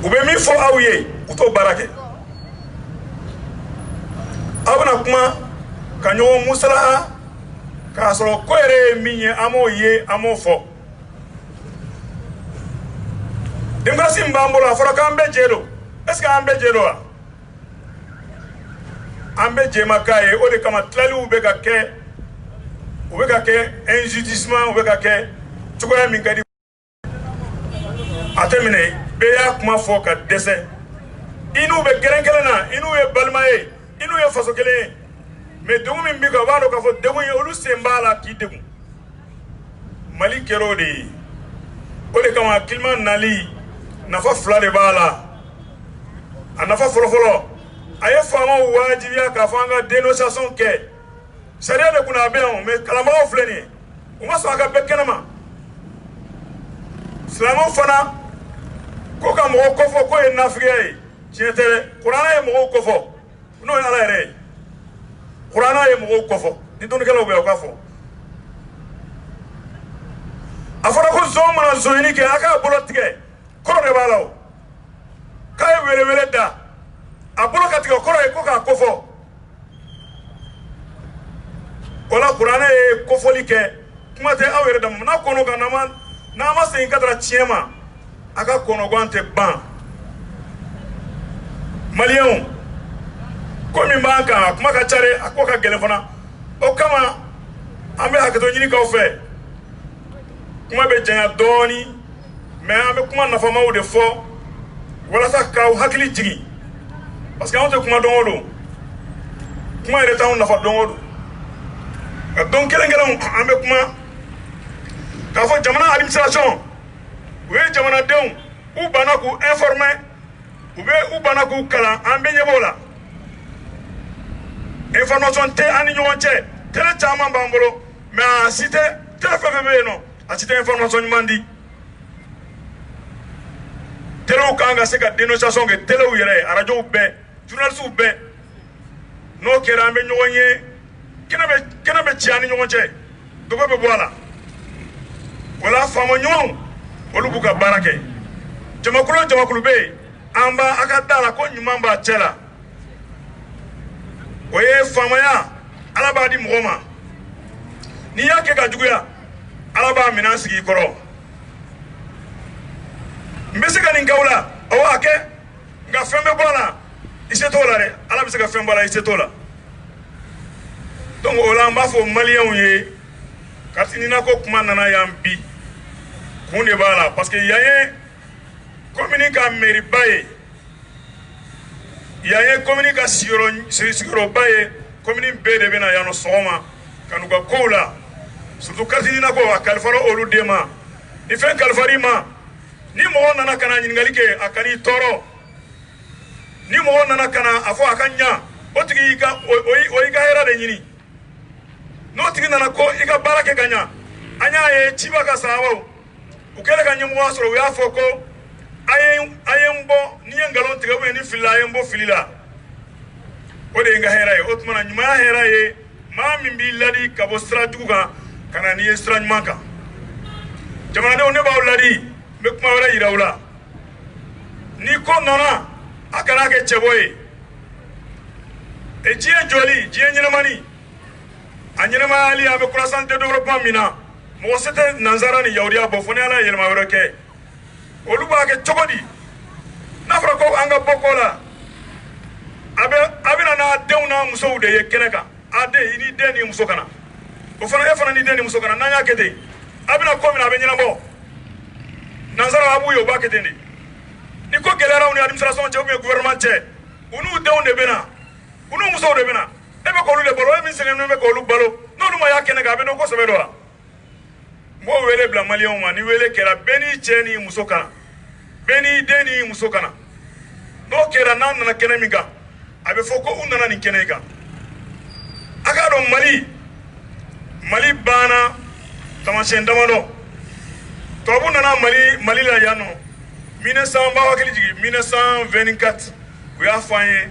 u bɛ min fɔ aw ye u t'o baara kɛ aw bɛna kuma ka ɲɔgɔn musalaha k'a sɔrɔ ko yɛrɛ ye min ye an m'o ye an m'o fɔ démocratie min b'an bolo a fɔra k'an bɛɛ jɛ don est-ce que an bɛɛ jɛ don wa an bɛɛ jɛma k'a ye o de kama tilaliw bɛ ka kɛ u bɛ ka kɛ injustement u bɛ ka kɛ cogoya min ka di a tɛ minɛ bɛɛ y'a kuma fɔ ka dɛsɛ i n'u bɛ gɛrɛn kelen na i n'u ye balima ye i n'u ye faso kelen ye mais degun min b'i kan u b'a dɔn k'a fɔ degun ye olu sen b'a la k'i degun mali kɛra o de ye o de kama climat nali nafa fila de b'a la a nafa fɔlɔfɔlɔ a ye faamaw wajibiya k'a fɔ an ka dénonciation kɛ sariya de kunna a bɛ yan mais kalanbagaw filɛ nin ye u ma sɔn a ka bɛɛ kɛnɛma silamɛw fana ko ka mɔgɔw kɔfɔ k'o ye nafigiya ye tiɲɛ tɛ dɛ kuranɛ ye mɔgɔw kɔfɔ n'o ye ala yɛrɛ ye kuranɛ ye mɔgɔw kɔfɔ ni dɔnnikɛlaw bɛ yan u k'a fɔ a fɔra ko zon mana zonyini kɛ a k'a bolo tigɛ kɔrɔ de b'a la o k'a ye welewele da a bolo ka tigɛ kɔrɔ ye ko k'a kɔfɔ o la kuranɛ ye kɔfɔli kɛ kuma tɛ aw yɛrɛ dama n'a kɔnɔ kan n'an ma segin ka taara tiɲɛ ma a ka kɔnɔgan tɛ ban maliyɛnw ko min b'an kan a kuma ka ca dɛ a ko ka gɛlɛn fana o kama an bɛ hakɛto ɲini k'aw fɛ kuma bɛ janya dɔɔni mais an bɛ kuma nafamaw de fɔ walasa k'aw hakili jigin parce que anw tɛ kuma don o don kuma yɛrɛ t'anw nafa don o don ka don kelen-kelenw an bɛ kuma k'a fɔ jamana administration u ye jamanadenw u banna k'u informer u banna k'u kalan an bɛ ɲɛ b'o la information tɛ an ni ɲɔgɔn cɛ télé caman b'an bolo mais a si tɛ télé fɛn fɛn bɛ yen nɔ a si tɛ information ɲuman di téléw kan ka se ka dénonciation kɛ téléw yɛrɛ radios bɛɛ journalistes bɛɛ n'o kɛra an bɛ ɲɔgɔn ye kɛnɛ bɛ ci an ni ɲɔgɔn cɛ dogo bɛ bɔ a la o la faama ɲumanw olu b'u ka baara kɛ jamakulu o jamakulu bɛ yen an b'a a ka da la ko ɲuman b'a cɛ la o ye famaya ala b'a di mɔgɔ ma n'i y'a kɛ ka juguya ala b'a minɛn sigi i kɔrɔ n bɛ se ka nin k'aw la awɔ a kɛ nka fɛn bɛ bɔ a la i se t'o la dɛ ala bɛ se ka fɛn bɔ a la i se t'o la donc o la n b'a fɔ maliyɛnw ye kati ni nako kuma nana yan bi kun de b'a la parce que yan ye commune ka mairie ba ye yan ye commune ka sigiyɔrɔba ye commune bɛɛ de bɛna yan nɔ sɔgɔma ka n'u ka kow la surtout kati ni nako a kalifara olu de ma ni fɛn kalifar'i ma ni mɔgɔ nana ka na ɲininkali kɛ a ka n'i tɔɔrɔ ni mɔgɔ nana ka na a fɔ a ka ɲa o tigi y'i ka hɛrɛ de ɲini n'o tigi nana ko i ka baara kɛ ka ɲa an y'a ye ciba ka sababu u kɛlen ka ɲɛmɔgɔya sɔrɔ u y'a fɔ ko a ye n bɔ ni ye nkalon tigɛ ubiyɛn ni filila a ye n bɔ fili la o de ye n ka hɛrɛ ye o tuma na ɲumanya hɛrɛ ye maa min b'i ladi ka bɔ sira jugu kan ka na n'i ye sira ɲuman kan jamanadenw ne b'aw ladi n bɛ kuma wɛrɛ yira u la ni ko nana a kana kɛ cɛbɔ ye diɲɛ jɔli diɲɛ ɲɛnamani a ɲɛnamayali a bɛ croissance de développement min na mɔgɔ se tɛ nansara ni yahudiya bɔ fo ni ala ye yɛlɛma wɛrɛ kɛ olu b'a kɛ cogo di n'a fɔra ko an ka bɔ kɔ la a bɛna n'a denw n'a musow de ye kɛnɛ kan a den i ni den ni muso kana o fana e fana ni den ni muso kana n'an y'a kɛ ten a bɛna ko min a bɛ ɲɛnabɔ nansara a b'u ye u b'a kɛ ten de ni ko gɛlɛyara u ni administration cɛ ou bien gouvernement cɛ u n'u denw de bɛ na u n'u musow de bɛ na e bɛ k'olu de balo e min sɛgɛnnen bɛ k'olu balo n'olu ma y'a kɛnɛ kan a bɛ dɔn kosɛbɛ dɔ wa n b'o wele bila maliyɛnw ma ni wele kɛra bɛɛ n'i cɛ n'i muso kana bɛɛ n'i den n'i muso kana n'o kɛra n'a nana kɛnɛ min kan a bɛ fɔ ko u nana nin kɛnɛ in kan a k'a dɔn mali banna taamasiyɛn damadɔ tubabu nana mali la yan nɔ 1900 b'a hakili jigin 1924 u y'a fɔ an ye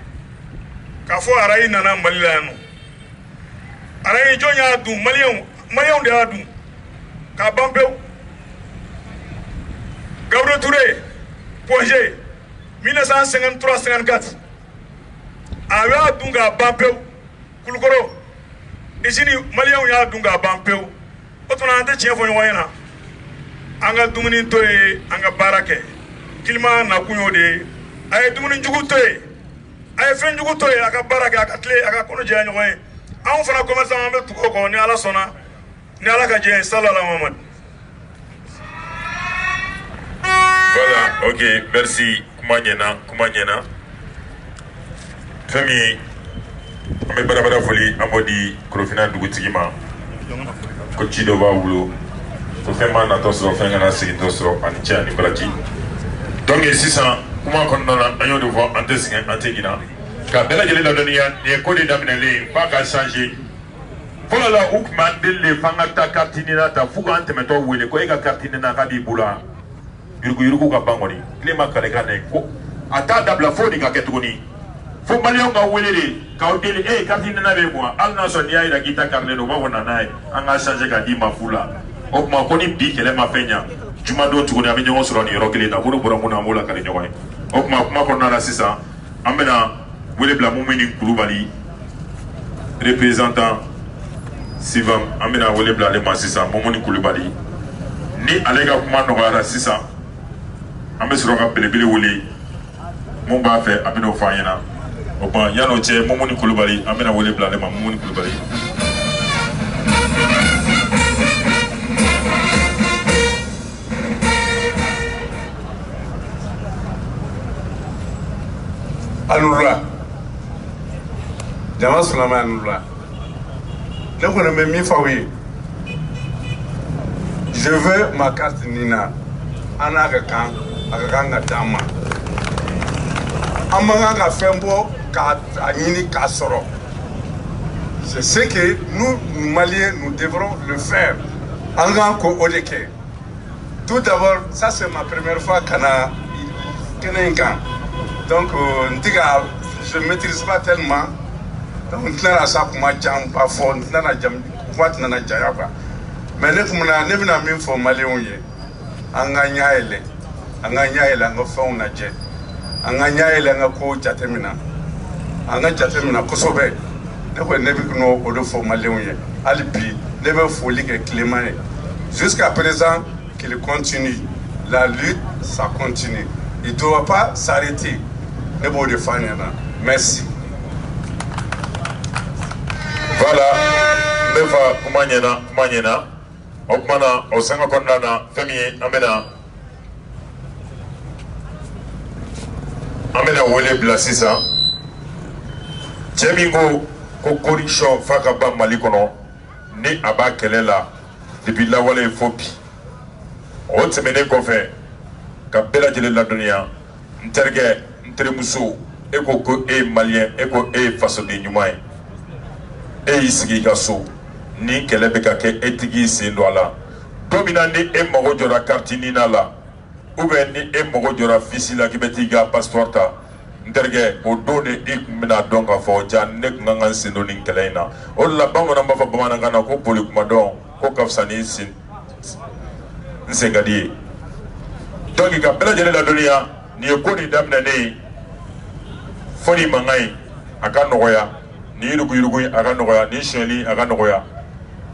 k'a fɔ arayi nana mali la yan nɔ arayi jɔn y'a dun maliyɛnw de y'a dun k'a ban pewu Gabriel Touré Pongé 1953-54 a y'a dun k'a ban pewu Kulukoro usine maliyɛnw y'a dun k'a ban pewu o tuma an tɛ tiɲɛ fɔ ɲɔgɔn ɲɛna an ka dumuni to ye an ka baara kɛ kilima nakun y'o de ye a ye dumuni jugu to ye a ye fɛn jugu to ye a ka baara kɛ a ka tile a ka kɔnɔ jɛya ɲɔgɔn ye anw fana commerçant an bɛ tugu o kɔ ni ala sɔnna ni ala ka jɛ ye sallallahu Muhammad. Voilà, ok, merci. Kuma ɲɛna fɛn min ye an bɛ barabara foli an b'o di Korofina dugutigi ma ko ci dɔ b'a bolo ko fɛn m'a natɔ sɔrɔ fɛn kana segintɔ sɔrɔ ani cɛ ani baraji donc sisan kuma kɔnɔna na an y'o de fɔ an tɛ sɛgɛn an tɛ ɲina ka bɛɛ lajɛlen ladɔnniya nin ye ko de daminɛlen f'a ka changer fɔlɔ la u tun b'an deli de f'an ka taa carte nina ta f'u k'an tɛmɛtɔ wele ko e ka carte nina k'a b'i bolo wa yuruguyurugu ka ban kɔni tile ma kale ka na ko a t'a dabila fo nin ka kɛ tuguni fo maliyɛnw ka wele de k'aw deli carte nina bɛ kun hali n'a sɔrɔ n'i y'a yira k'i ta karilen don u b'a fɔ na n'a ye an k'a changer ka d'i ma fu la o tuma ko ni bi kɛlɛ ma fɛn ɲa juma don tuguni an bɛ ɲɔgɔn sɔrɔ nin yɔrɔ kelen na bolo bɔra mun na an b'o lakale ɲɔgɔn ye o tuma kuma kɔnɔna la sisan an bɛna wele bila Mumini Kulubali représentant Sivam an bɛna wele bila ale ma sisan Mumini Kulubali ni ale ka kuma nɔgɔyara sisan an bɛ sɔrɔ ka belebele wele mun b'a fɛ a bɛn'o fɔ an ɲɛna o tuma yan'o cɛ Mumini Kulubali an bɛna wele bila ale ma Mumini Kulubali. Anurla jama sulama anurla ne kɔni bɛ min f'aw ye je veux ma carte nina an n'a ka kan ka d'an ma an man kan ka fɛn bɔ k'a ɲini k'a sɔrɔ c'est ce que nous Maliens nous devrons le faire an kan ko o de kɛ tout d'abord ça c'est ma première fois ka na kɛnɛ in kan. Donc, je ne maîtrise pas tellement. Donc, je ne sais pas fort, mais ne bɛna min fɔ maliyɛnw ye an ka ɲa yɛlɛ an ka fɛnw lajɛ an ka ɲa yɛlɛ an ka kow jatemina an ka jatemina kosɛbɛ ne bɛ n'o o de fɔ maliyɛnw ye hali bi ne bɛ foli kɛ Clément ye jusqu'à présent qu'il continue la lutte ça continue il ne doit pas s'arrêter ne b'o de fɔ a ɲɛna merci. Voilà n bɛ fa kuma ɲɛna o kuma na o sanga kɔnɔna na fɛn min ye an bɛna wele bila sisan cɛ min ko corruption f'a ka ban Mali kɔnɔ ni a b'a kɛlɛ la depuis lawale fo bi o tɛmɛnen kɔfɛ ka bɛɛ lajɛlen ladɔnniya n terikɛ n terimuso e ko e ye maliyɛn e ko e ye fasoden ɲuman ye e y'i sigi i ka so ni kɛlɛ bɛ ka kɛ e tigi sen don a la don min na ni e mago jɔra carte nina la ou bien ni e mago jɔra visi la k'i bɛ t'i ka passeport ta n terikɛ o don de e tun bɛna dɔn k'a fɔ ja ne tun kan ka n sen don nin kɛlɛ in na o de la bamananw b'a fɔ bamanankan na ko boli kuma dɔn ko ka fisa ni n sen ka di ye donc ka bɛɛ lajɛlen ladɔnniya nin ye ko nin daminɛnen ye fɔ nin mankan ye a ka nɔgɔya nin yuruguyurugu a ka nɔgɔya nin sonyɛli a ka nɔgɔya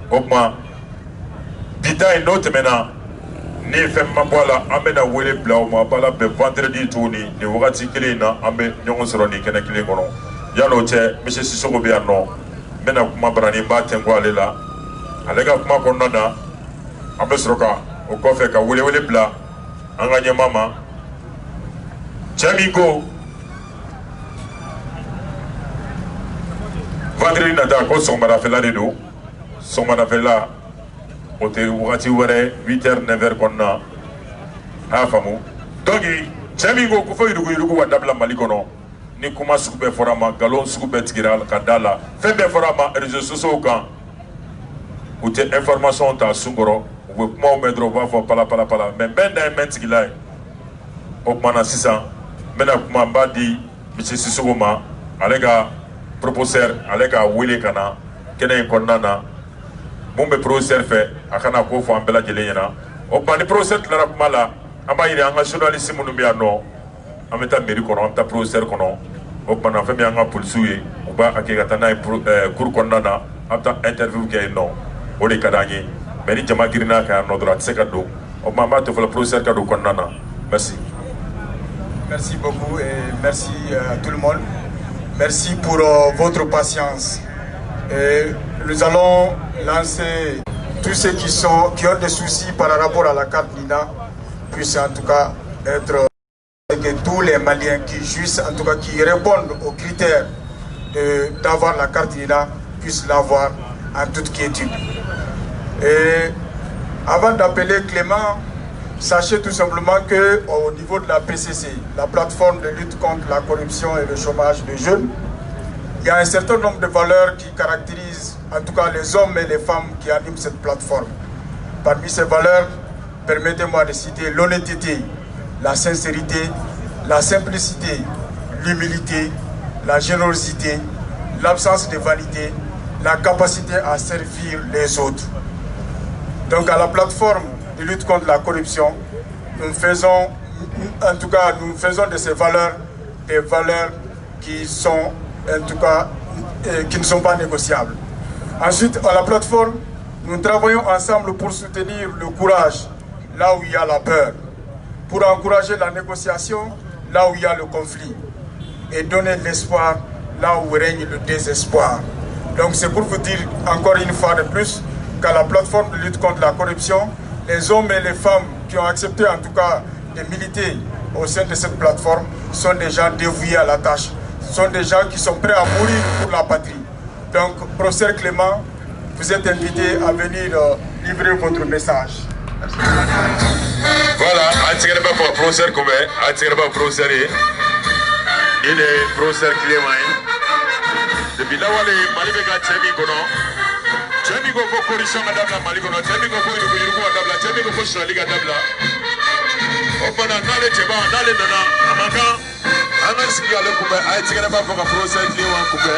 o tuma bi ta in n'o tɛmɛna ni fɛn ma bɔ a la an bɛna wele bila o ma bala bɛn vendredi tuguni nin wagati kelen in na an bɛ ɲɔgɔn sɔrɔ nin kɛnɛ kelen kɔnɔ yan'o cɛ monsieur Sissoko bɛ yan nɔ n bɛna kuma barani n b'a tɛnku ale la ale ka kuma kɔnɔna na an bɛ sɔrɔ ka o kɔfɛ ka welewele bila an ka ɲɛmaa ma cɛ min ko vendredi nata ko sɔgɔmadafɛla de don sɔgɔmadafɛla o tɛ wagati wɛrɛ 8h 9h kɔnɔna a y'a faamu donc cɛ min ko fo yuruguyurugu ka dabila Mali kɔnɔ ni kuma sugu bɛɛ fɔra a ma nkalon sugu bɛɛ tigɛra ka da la fɛn bɛɛ fɔra a ma réseaux sociaux kan u tɛ information ta sun kɔrɔ u bɛ kumaw mɛn dɔrɔn u b'a fɔ pala pala pala mais n bɛ da ye n bɛ tigila ye o tuma na sisan n bɛna kuma n b'a di monsieur Sissoko ma ale ka proposeur ale ka wele ka na kɛnɛ in kɔnɔna na mun bɛ professeur fɛ a kana ko fɔ an bɛɛ lajɛlen ɲɛna o tuma ni professeur tilara kuma la an b'a ɲini an ka journaliste minnu bɛ yan nɔ an bɛ taa mairie kɔnɔ an bɛ taa professeur kɔnɔ o tuma na fɛn min y'an ka polisiw ye u b'a kɛ ka taa n'a ye cour kɔnɔna na an bɛ taa interview kɛ yen nɔ o de ka d'an ye mais ni jama girinna kan yan nɔ dɔrɔn a tɛ se ka don o tuma an b'a to fɔlɔ professeur ka don kɔnɔna na merci. Merci beaucoup et merci à tout le monde. Merci pour votre patience. Et nous allons lancer tous ceux qui ont des soucis par rapport à la carte Nina puissent en tout cas être que tous les Maliens qui jouissent, en tout cas qui répondent aux critères d'avoir la carte Nina puissent l'avoir en toute quiétude. Et avant d'appeler Clément, sachez tout simplement qu'au niveau de la PCC, la plateforme de lutte contre la corruption et le chômage des jeunes, il y a un certain nombre de valeurs qui caractérisent en tout cas les hommes et les femmes qui animent cette plateforme. Parmi ces valeurs, permettez-moi de citer l'honnêteté, la sincérité, la simplicité, l'humilité, la générosité, l'absence de vanité, la capacité à servir les autres. Donc à la plateforme de lutte contre la corruption, nous faisons de ces valeurs des valeurs qui sont en tout cas qui ne sont pas négociables. Ensuite, à la plateforme, nous travaillons ensemble pour soutenir le courage là où il y a la peur, pour encourager la négociation là où il y a le conflit et donner l'espoir là où règne le désespoir. Donc c'est pour vous dire encore une fois de plus qu'à la plateforme de lutte contre la corruption, les hommes et les femmes qui ont accepté en tout cas de militer au sein de cette plateforme sont des gens dévoués à la tâche, sont des gens qui sont prêts à mourir pour la patrie. Donc, professeur Clément, vous êtes invité à venir livrer votre message. Merci. Voilà, attirez pas pour professeur Kobe, attirez pas pour professeur. Il est professeur Clément. Depuis là où les Malibéga Tchemi Kono, Tchemi Kofo Corruption Madame Malikono, Tchemi Kofo Yurugu Madame, Tchemi Kofo Shaliga Dabla. Opana Nale Tcheba, Nale Nana, Amaka, Anas Kiale Kobe, attirez pas pour professeur Clément Kobe.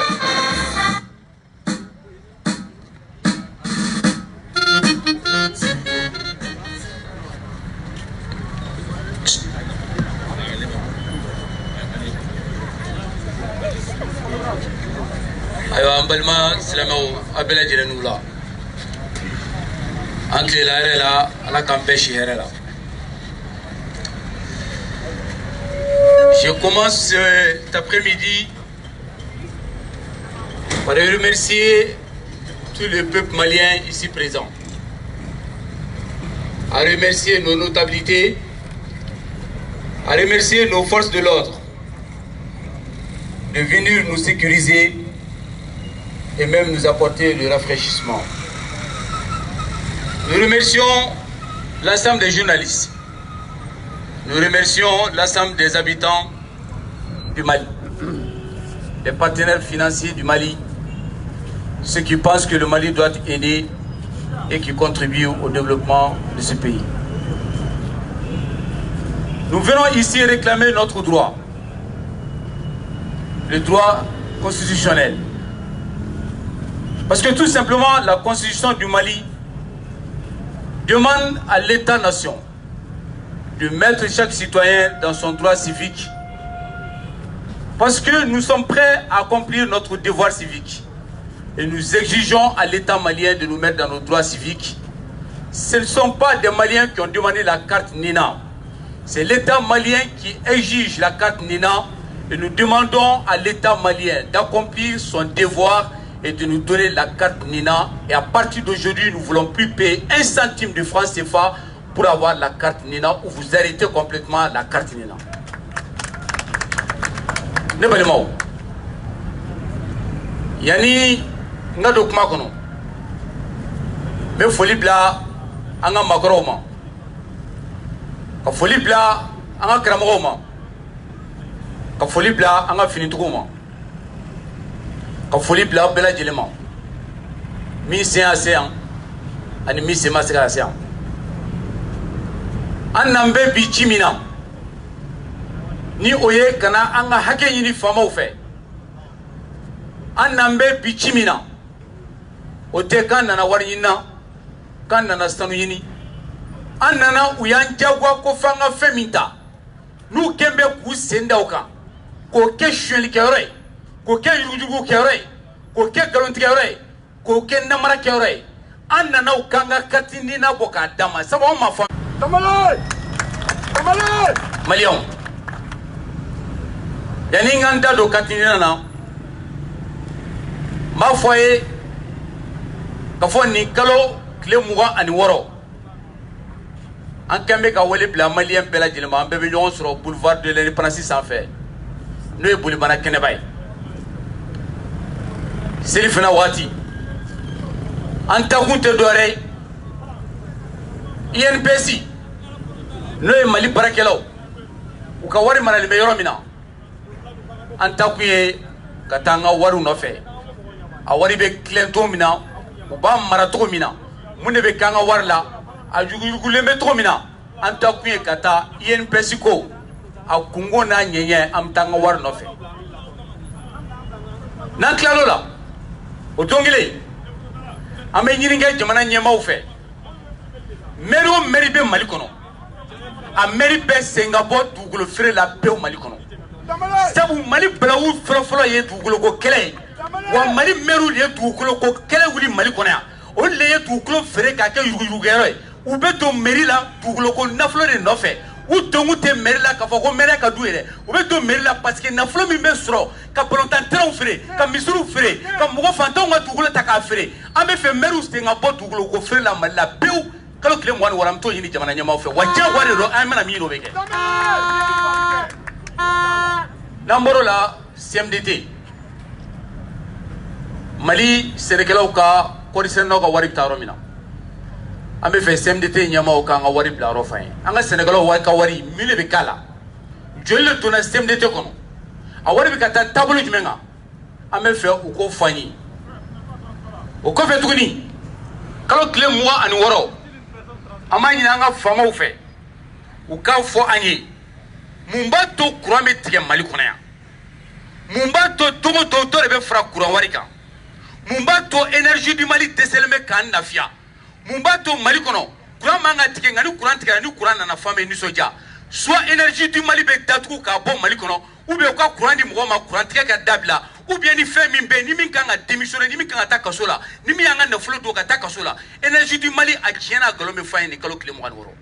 Ayo, balma silamɛw a bɛɛ lajɛlen n'u la an tilela hɛrɛ la ala k'an bɛɛ si hɛrɛ la. Je commence cet après-midi par remercier tout le peuple malien ici présent, à remercier nos notabilités, à remercier nos forces de l'ordre de venir nous sécuriser et même nous apporter le rafraîchissement. Nous remercions l'ensemble des journalistes. Nous remercions l'ensemble des habitants du Mali, les partenaires financiers du Mali, ceux qui pensent que le Mali doit aider et qui contribuent au développement de ce pays. Nous venons ici réclamer notre droit, le droit constitutionnel. Parce que tout simplement, la constitution du Mali demande à l'État-nation de mettre chaque citoyen dans son droit civique, parce que nous sommes prêts à accomplir notre devoir civique et nous exigeons à l'État malien de nous mettre dans nos droits civiques. Ce ne sont pas des Maliens qui ont demandé la carte Nina, c'est l'État malien qui exige la carte Nina et nous demandons à l'État malien d'accomplir son devoir et de nous donner la carte Nina, et à partir d'aujourd'hui nous ne voulons plus payer 1 centime de franc CFA pour avoir la carte Nina, ou vous arrêtez complètement la carte Nina. Ne pas le mot. Yani nga dokuma kono. Me foli bla anga makroma. Ka foli bla anga kramoma. Ka foli bla anga finituma. Ka foli bla bela jelema. Mi c'est aséan ani mi c'est masika aséan. An nan bɛ bi ci min na ni o ye ka na an ka hakɛ ɲini faamaw fɛ, an nan bɛ bi ci min na o tɛ k'an nana wari ɲini na, k'an nana sanu ɲini, an nana u y'an jagoya ko f'an ka fɛn min ta n'u kɛn bɛ k'u sen da o kan k'o kɛ sonyɛlikɛyɔrɔ ye, k'o kɛ yuruguyurugukɛyɔrɔ ye, k'o kɛ nkalontigɛyɔrɔ ye, k'o kɛ namarakɛyɔrɔ ye, an nana u k'an ka kati Nina bɔ k'a d'a ma sabu anw ma fɔ. Maliens, yani ngan da do katinina na ma foye ka fo ni kalo kile muga ani woro an kambe ka wele bla malien bela jilma an bebe ñon sur boulevard de l'Indépendance sans fait no e buli bana kene bay selifina wati an ta kunte dore INPC no e Mali barakelaw u ka wari marali be yɔrɔ min na an ta kun ye ka taa an ka wariw nɔfɛ, a wari bɛ tilen cogo min na u b'a mara cogo min na, mun de bɛ k'an ka wari la a yuguyugulen bɛ cogo min na, an ta kun ye ka taa INPS ko a kungo n'a ɲɛɲɛ an bɛ taa an ka wari nɔfɛ. N'an tilal'o la o don kelen an bɛ ɲini kɛ jamana ɲɛmaaw fɛ, mairie o mairie bɛ Mali kɔnɔ a mairie bɛ sen ka bɔ dugukolo feere la pewu Mali kɔnɔ, sabu Mali balawu fɔlɔfɔlɔ ye dugukoloko kɛlɛ ye, wa Mali maire de ye dugukoloko kɛlɛ wuli Mali kɔnɔ yan, o de ye dugukolo feere k'a kɛ yuruguyurugukɛyɔrɔ ye, u bɛ don mairie la dugukoloko nafolo de nɔfɛ, u donkun tɛ mairie la k'a fɔ ko maire ka du yɛrɛ, u bɛ don mairie la parce que nafolo min bɛ sɔrɔ ka balontan terrainw feere, ka misiriw feere, ka mɔgɔ fantanw ka dugukolo ta k'a feere, an bɛ fɛ maire sen ka bɔ dugukoloko feere la Mali la pewu. Kalo kile mwani wara mto yini jamana nyama ufe wajia wari ro ayemana mino beke namboro la CMDT Mali senekela uka kodi senna uka wari bitaro mina ambe fe CMDT nyama uka nga wari blaro fayin anga senekela uka wari mile bekala jole tuna CMDT kono a wari bikata tabulu jumenga ambe fe uko fanyi uko fe tukuni kalo kile mwa ani waro amani nanga fama ufe ukafo anyi mumba to courant be tige Mali kɔnɔ yan, mumba to togo to to de be fara courant wari kan, mumba to énergie du Mali dɛsɛlen bɛ k'an lafiya, mumba to Mali kɔnɔ courant man ka tigɛ nka ni courant tigɛra ni courant nana fan bɛ nisɔndiya, soit énergie du Mali bɛ datugu k'a bɔ Mali kɔnɔ ou bien u ka courant di mɔgɔw ma courant tigɛ ka dabila ou bien ni fait min be ni min kan ka démissionner ni min kan ka ta kaso la ni min yanga nafolo do ka ta kaso la énergie du Mali a tiena galo me fa ni kalo kile mo woro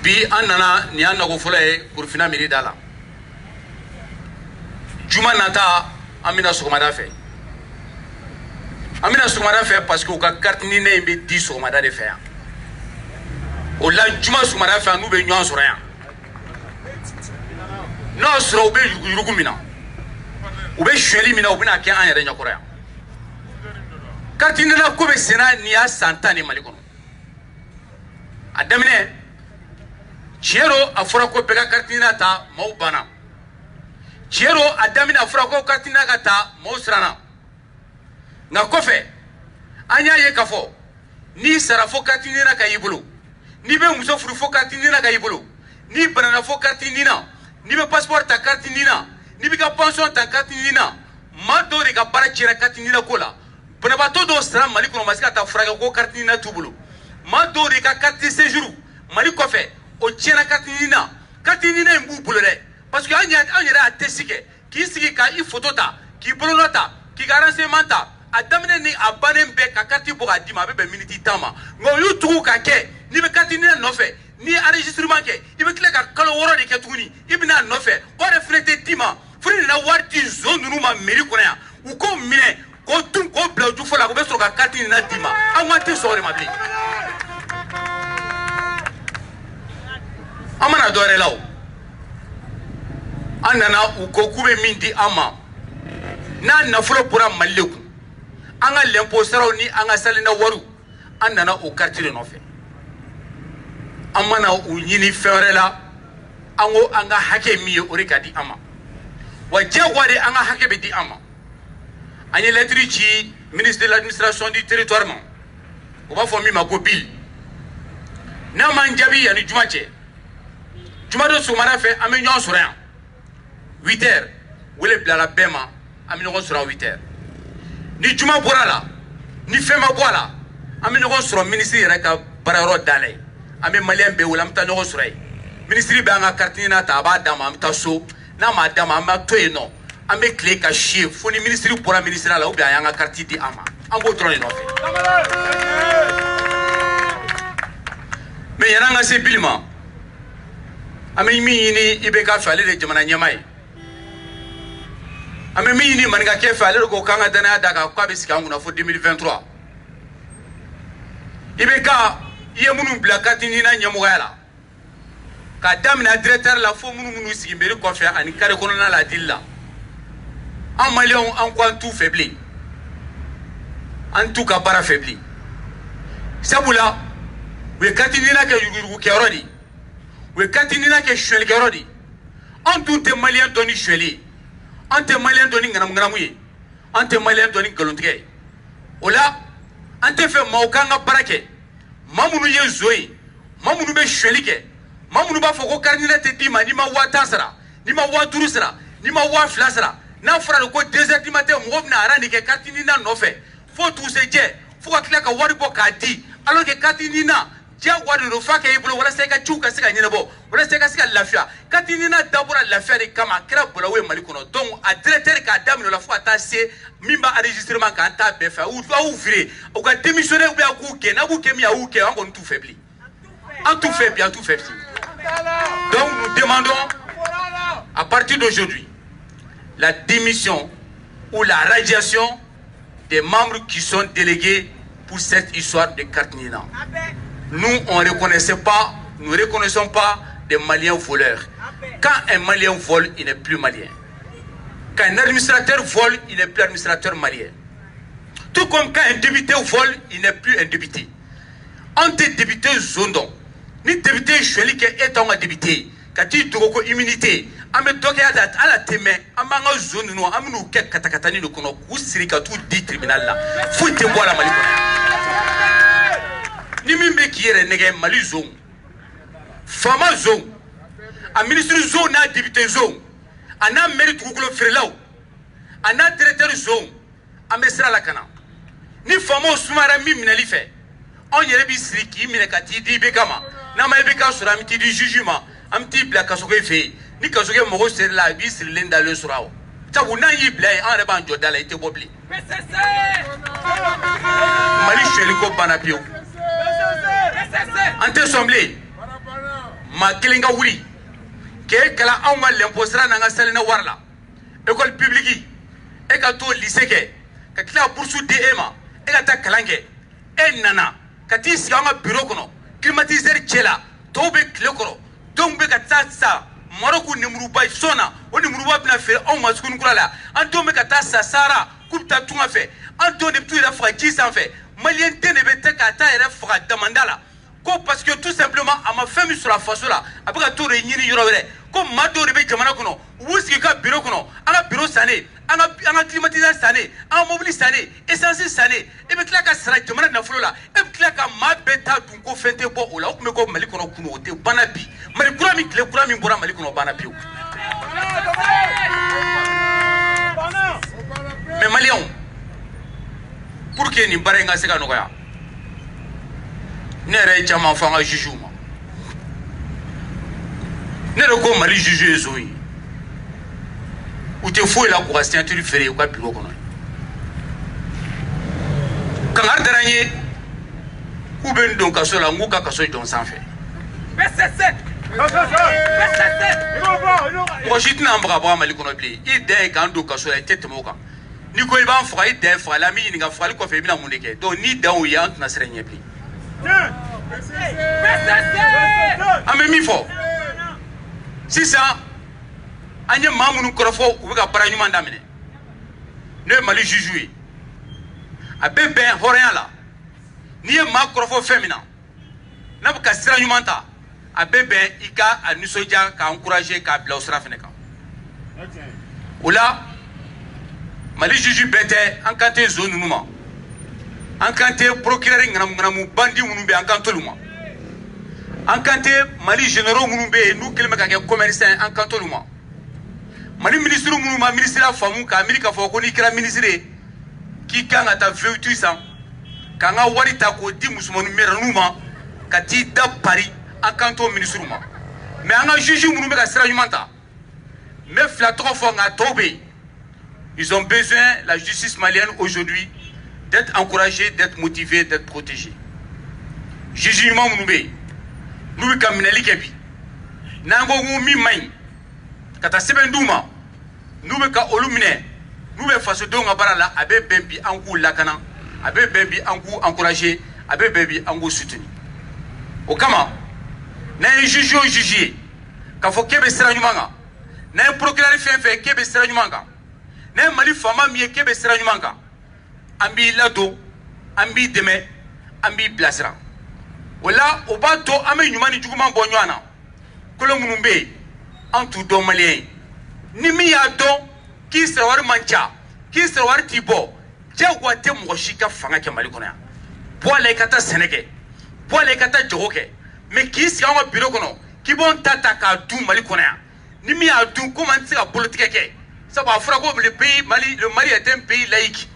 bi anana ni anna ko fola e pour fina miri dala juma nata amina sogomada fe parce que ka carte ni ne be 10 sogomada de fe o la juma sogomada fe anu be nyon soro ya no soro be yurugu mina o be sheli mina o bina ke an yere nyakoro ya carte ni na ko be sena ni a santane Mali kono adamine Chiero afura ko pega kartina ta mau bana Chiero adamina afura ko kartina kata mau srana nga kofe anya ye kafo ni sarafo kartina ka yibulu ni be muso furu fo kartina ka yibulu ni banana fo kartina ni be passeport ta kartina ni be ka pension ta kartina ma do de ka bara chira kartina ko la bana ba to do sra Mali ko masika ta fura ko kartina tubulu ma do de ka carte séjour Mali kofe o tiena katinina mbu bulore parce que anya a tesike ki sigi ka I photo ta ki bolonota ki renseignement ta adamne ni abane be ka kati bo adima be minute tama ngo yutu ka ke ni be katinina no fe ni enregistrement ke ibe kle ka kalo woro de ke tuguni ibina no fe o refléter tima furi na warti zone nu ma meri ko ya u ko mine ko tun ko bla du fola ko be so ka katinina dima anwate so re mabli amana dore law anana uko kube mindi ama na nafulo pura maleku anga lempo saraw ni anga salina waru anana o quartier no fe amana u nyini ferela ango anga hake mi o rekadi ama wa jagwade anga hake be di ama anye lettre ci ministre de l'administration du territoire man o ba fo mi makobil na manjabi yani jumache Jumado Soumara fait un million sur rien. 8 heures. Où est la Bema? Un million sur 8 heures. Ni Juma Borala, ni Fema Boala. Un million sur le ministre Reka Bararo Dale. Un Malien Béoulam Tano sur elle. Ministre Banga Cartina Taba Dama Tasso. Nama Dama Matoy non. Un mec clé caché. Faut ni ministre pour la ministre là ou bien Yanga Carti di Ama. En gros, trop non fait. Mais il y a un assez bilement. Ame mini ibeka fale de jamana nyamai ame mini manga ke fale ko kanga dana daga kwa bisika nguna fo 2023 ibeka ye munu blakati ni na nyamugala ka damina directeur la fo munu sigi mberi ko fe ani kare kono na la dilla en malion en quoi tout faibli en tout cas para faibli sabula we katinina ke yugu ke rodi we katinina ke shweli garodi on tunte malien doni shweli ante malien doni nganamuye ante malien doni galontige ola ante fe maukanga barake mamunu ye zoe mamunu be shweli ke mamunu ba foko karnina te dima ni ma wata sara ni ma waturu sara ni ma wa flasara na fura ko 2h du matin mo na arani ke katinina no fe fo tout se je fo ka klaka wari bo ka di alors que katinina Dia wadi no fake ibolo wala seka chuka seka nyinebo wala seka seka lafia katinina dabura lafia de kama kira bola we Mali kono donc a directeur ka damino la fois ta se mimba enregistrement ka ta befa ou va ouvrir ou ka démissionner ou bien ku ke na ku ke mi a ou ke on tout faibli en tout fait bien tout fait. Donc nous demandons à partir d'aujourd'hui la démission ou la radiation des membres qui sont délégués pour cette histoire de Cartinina. Nous, on ne reconnaissons pas des Maliens voleurs. Quand un Malien vole, il n'est plus malien. Quand un administrateur vole, il n'est plus administrateur malien. Tout comme quand un député vole, il n'est plus un député. On te député zondon. Ni député choueli qui est un député. Quand tu as une immunité, on me doit à la témé, on m'a zone nous, on nous quel katakatani nous connaît, ou sirika tout dit tribunal là. Foutez-moi la Mali. Ni mimbe qui est négé Mali zone. Fama zone. Un ministre zone n'a député zone. Un a mérite Google Frelau. Un a directeur zone. Un mesra la cana. Ni fama soumara mimnali fait. On y est bisri qui mine kati di bekama. Na ma ebeka sur un petit jugement. Un petit black à ce fait. ni kaso kɛ mɔgɔ seri la a b'i sirilen dalen sɔrɔ a sabu n'an y'i bila yen an yɛrɛ b'an jɔ da la i tɛ bɔ bilen mali suyɛli ko banna pewu an tɛ sɔn bilen maa kelen ka wuli k'e kalan anw ka lɛnpo sira n'an ka salinɛ wari la école publique e ka t'o lycée kɛ ka tila ka bourse di e ma e ka taa kalan kɛ e nana ka t'i sigi an ka bureau kɔnɔ climatiseur cɛ la tɔw bɛ tile kɔrɔ denw bɛ ka taa sa Maroc nemuruba sɔnna o nemuruba bɛna feere anw ma suguni kura la an denw bɛ ka taa sa Sahara k'u bɛ taa tunga fɛ an denw de bɛ t'u yɛrɛ faga ji sanfɛ maliyɛn den de bɛ taa ka taa yɛrɛ faga damanda la ko parce que tout simplement a ma fɛn min sɔrɔ a faso la a bɛ ka t'o de ɲini yɔrɔ wɛrɛ ko maa dɔw de bɛ jamana kɔnɔ u b'u sigi ka bureau kɔnɔ an ka bureau sannen an ka climatiseur sannen an ka mobili sannen essence sannen e bɛ tila ka sara jamana nafolo la e bɛ tila ka maa bɛɛ ta dun ko fɛn tɛ bɔ o la o tun bɛ ko mali kɔnɔ kunu o tɛ banna bi mali kura min tile kura min bɔra mali kɔnɔ o banna pewu mais maliyɛnw pour que nin baara in ka se ka nɔgɔya ne yɛrɛ ye caman fɔ an ka jugew ma ne yɛrɛ ko mali juge ye zon ye u tɛ foyi la k'u ka signature feere u ka bureau kɔnɔ kangari dara n ye k'u bɛ n don kaso la n k'u ka kaso jɔn sanfɛ mɔgɔ si tɛna an bagabaga mali kɔnɔ bilen i dan ye k'an don kaso la i tɛ tɛmɛ o kan n'i ko i b'an faga i dan ye fagali an b'i ɲininka fagali kɔfɛ i bɛna mun de kɛ donc n'i dan y'o ye an tɛna siran ɲɛ bilen an bɛ min fɔ sisan an ye maa minnu kɔrɔfɔ u bɛ ka baara ɲuman daminɛ n'o ye mali juge ye a bɛ bɛn hɔrɔnya la n'i ye maa kɔrɔfɔ fɛn min na n'a bɛ ka sira ɲuman ta a bɛ bɛn i ka a nisɔndiya k'a encourager k'a bila o sira fɛnɛ kan o la mali juge bɛɛ tɛ an kan tɛ zon ninnu ma an kan tɛ procureur ŋanamu bandi minnu bɛ an kan t'olu ma an kan tɛ mali généraux minnu bɛ yen n'u kɛlen bɛ ka kɛ commerçant an kan t'olu ma mali ministre minnu ma ministre faamu k'a miiri k'a fɔ ko n'i kɛra ministre ye k'i kan ka taa véhicule san k'an ka wari ta k'o di musomaninw mɛrɛninw ma ka t'i da pari an kan t'o ministre ma mais an ka juge minnu bɛ ka sira ɲuman ta n bɛ fila tɔgɔ fɔ nka tɔw bɛ yen ils ont besoin la justice malienne aujourd'hui d'être encouragée, d'être motivée, d'être protégée. Juge ɲuman minnu bɛ yen n'u bɛ ka minɛli kɛ bi n'an ko ko min man ɲi ka taa sɛbɛn d'u ma n'u bɛ ka olu minɛ n'u bɛ fasodenw ka baara la a bɛ bɛn bi an k'u lakana a bɛ bɛn bi an k'u encourager a bɛ bɛn bi an k'u soutenir o kama n'an ye juge o juge ye k'a fɔ k'e bɛ sira ɲuman kan n'an ye procureur fɛn fɛn k'e bɛ sira ɲuman kan n'an ye mali faama min ye k'e bɛ sira ɲuman kan an b'i ladon an b'i dɛmɛ an b'i bilasira o la o b'a to an bɛ ɲuman ni juguman bɔ ɲɔgɔn na kolon minnu bɛ yen an t'u dɔn maliyɛn ye ni min y'a dɔn k'i sara wari man ca k'i sara wari t'i bɔ diyagoya tɛ mɔgɔ si ka fanga kɛ mali kɔnɔ yan bɔ a la i ka taa sɛnɛ kɛ bɔ a la i ka taa jago kɛ mais k'i sigi an ka bureau kɔnɔ k'i b'anw ta k'a dun mali kɔnɔ yan ni min y'a dun komi an tɛ se ka bolotigɛ kɛ sabu a fɔra ko le Mali est un pays laïque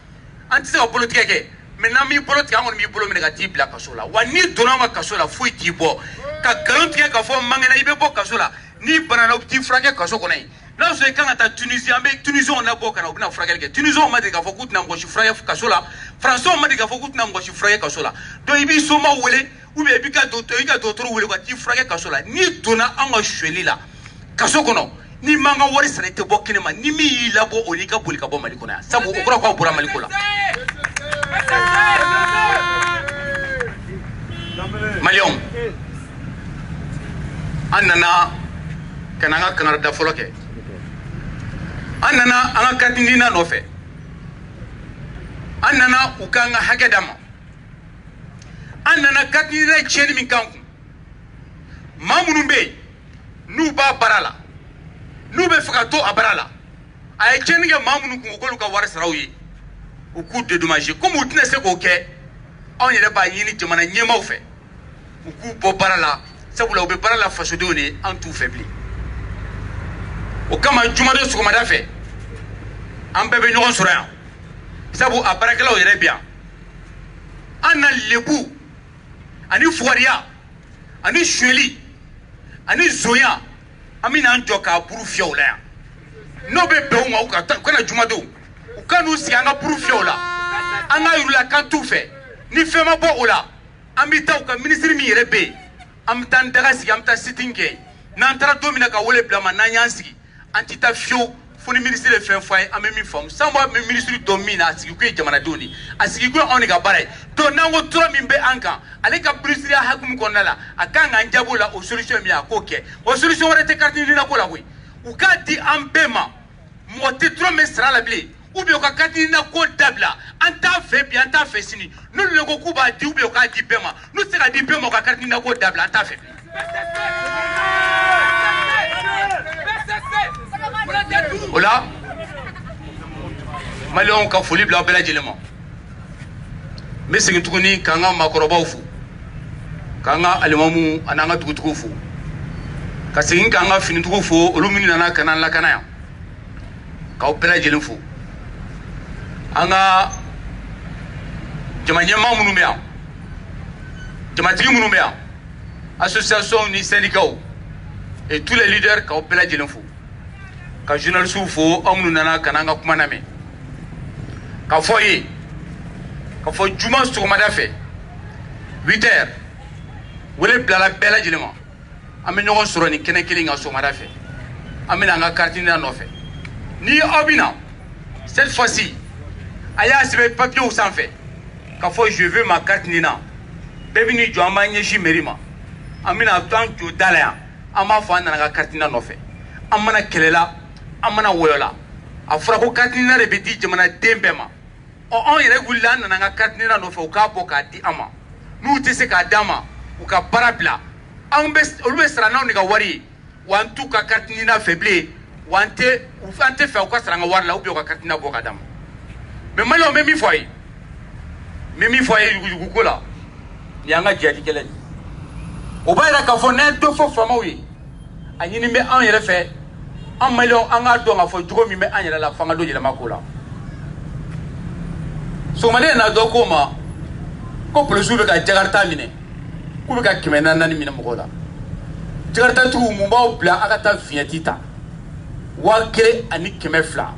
an tɛ se ka bolotigɛ kɛ mais n'an b'i bolo tigɛ an kɔni b'i bolo minɛ ka t'i bila kaso la wa n'i donna an ka kaso la foyi t'i bɔ ka nkalon tigɛ k'a fɔ man kɛnɛ i bɛ bɔ kaso la n'i banana u bɛ t'i furakɛ kaso kɔnɔ yen n'a sɔrɔ i kan ka taa Tunisie an bɛ Tunisienw labɔ ka na u bɛna furakɛli kɛ Tunisienw ma deli k'a fɔ k'u tɛna mɔgɔ si furakɛ kaso la Français ma deli k'a fɔ k'u tɛna mɔgɔ si furakɛ kaso la donc i b'i somaaw wele ou bien i ka dɔgɔtɔrɔ wele ka t'i furakɛ kaso la n'i donna an ka suɲɛli la kaso kɔnɔ n'i man ka wari sara i tɛ bɔ kɛnɛ ma ni min y'i labɔ o y'i ka boli ka bɔ mali kɔnɔ yan sabu o kɔrɔ k'aw bɔra mali ko la maliyɛnw an nana ka na an ka kangarida fɔlɔ kɛ an nana an ka kati nina nɔfɛ an nana u k'an ka hakɛ d'an ma an nana kati nina tiɲɛni min k'an kun maa minnu bɛ yen n'u b'a baara la n'u bɛ fɛ ka to a baara la a ye tiɲɛni kɛ maa minnu kun u k'olu ka wari sara u ye u k'u dédommager comme u tɛna se k'o kɛ anw yɛrɛ b'a ɲini jamana ɲɛmaaw fɛ u k'u bɔ baara la sabula u bɛ baara la fasodenw de an t'u fɛ bilen o kama jumadon sɔgɔmada fɛ an bɛɛ bɛ ɲɔgɔn sɔrɔ yan sabu a baarakɛlaw yɛrɛ bɛ yan an na lebu ani fugariya ani suɲɛli ani zonya amina anjo ka buru fiola no be be unga uka kana jumado ukanu si anga buru fiola anga yurula kan tu fe ni fe ma bo ola amita uka ministre mi rebe amta ndaga si amta sitinge na ntara domina ka wole blama na nyansi antita fio foni ministre de fin foy amemi fam samba ministre domina asigi ku jamana doni asigi ku on ga bare to nango tro mi be anka ale ka ministre hakum konala akanga njabula o solution mi akoke o solution wala te karti ni na ko la wi ukati ambema mote tro me sera la bli ou bien ka karti na ko dabla anta fe bi anta fe sini nous le go kuba di ou bien ka di bema nous se ka di bema ka karti na ko dabla anta fe Ola Malion ka foli bla bela jelema mesigi tukuni kanga makorobaw fu kanga alimamu ananga tukutuku fu kasigi kanga fini tuku fu olumini nana kana la kana ya ka bela jelen fu anga jamanyema munu mea jamatigi munu mea association ni syndicat et tous les leaders ka bela jelen fu ka journaliste fo amunu nana kananga kuma na me ka foye ka fo juma sogomada fe 8h wele blala bela jilema ame ñogon soro ni kene kili nga sogomada fe amina nga carte na no fe ni obina cette fois-ci aya sibe papier ou sans fait ka fo je veux ma carte nina bebini jo amanye jimerima amina tan jo dalaya ama fo na nga carte na no fe amana kelela amana woyola afura ko katinina de beti jamana dembema o on yere gulla na nga katinina no fe ka boka di ama nu te se ka dama u ka barabla ambe olube strana ni ga wari wantu ka katinina feble wante u fante fe ko stranga warla u bi ka katinina boka dama me malo me mi foyi yugukola nyanga jadi kelen o bayra ka fo ne do fo fama wi anyini me an yere fe an malon an ga do nga fo jugo mi me an yela la fanga do yela makola so male na do ko ma ko polisu be ka jagarta mine ku be ka kimena nani mine mokola jagarta tu mu ba bla aka ta fiatita wa kele ani kemefla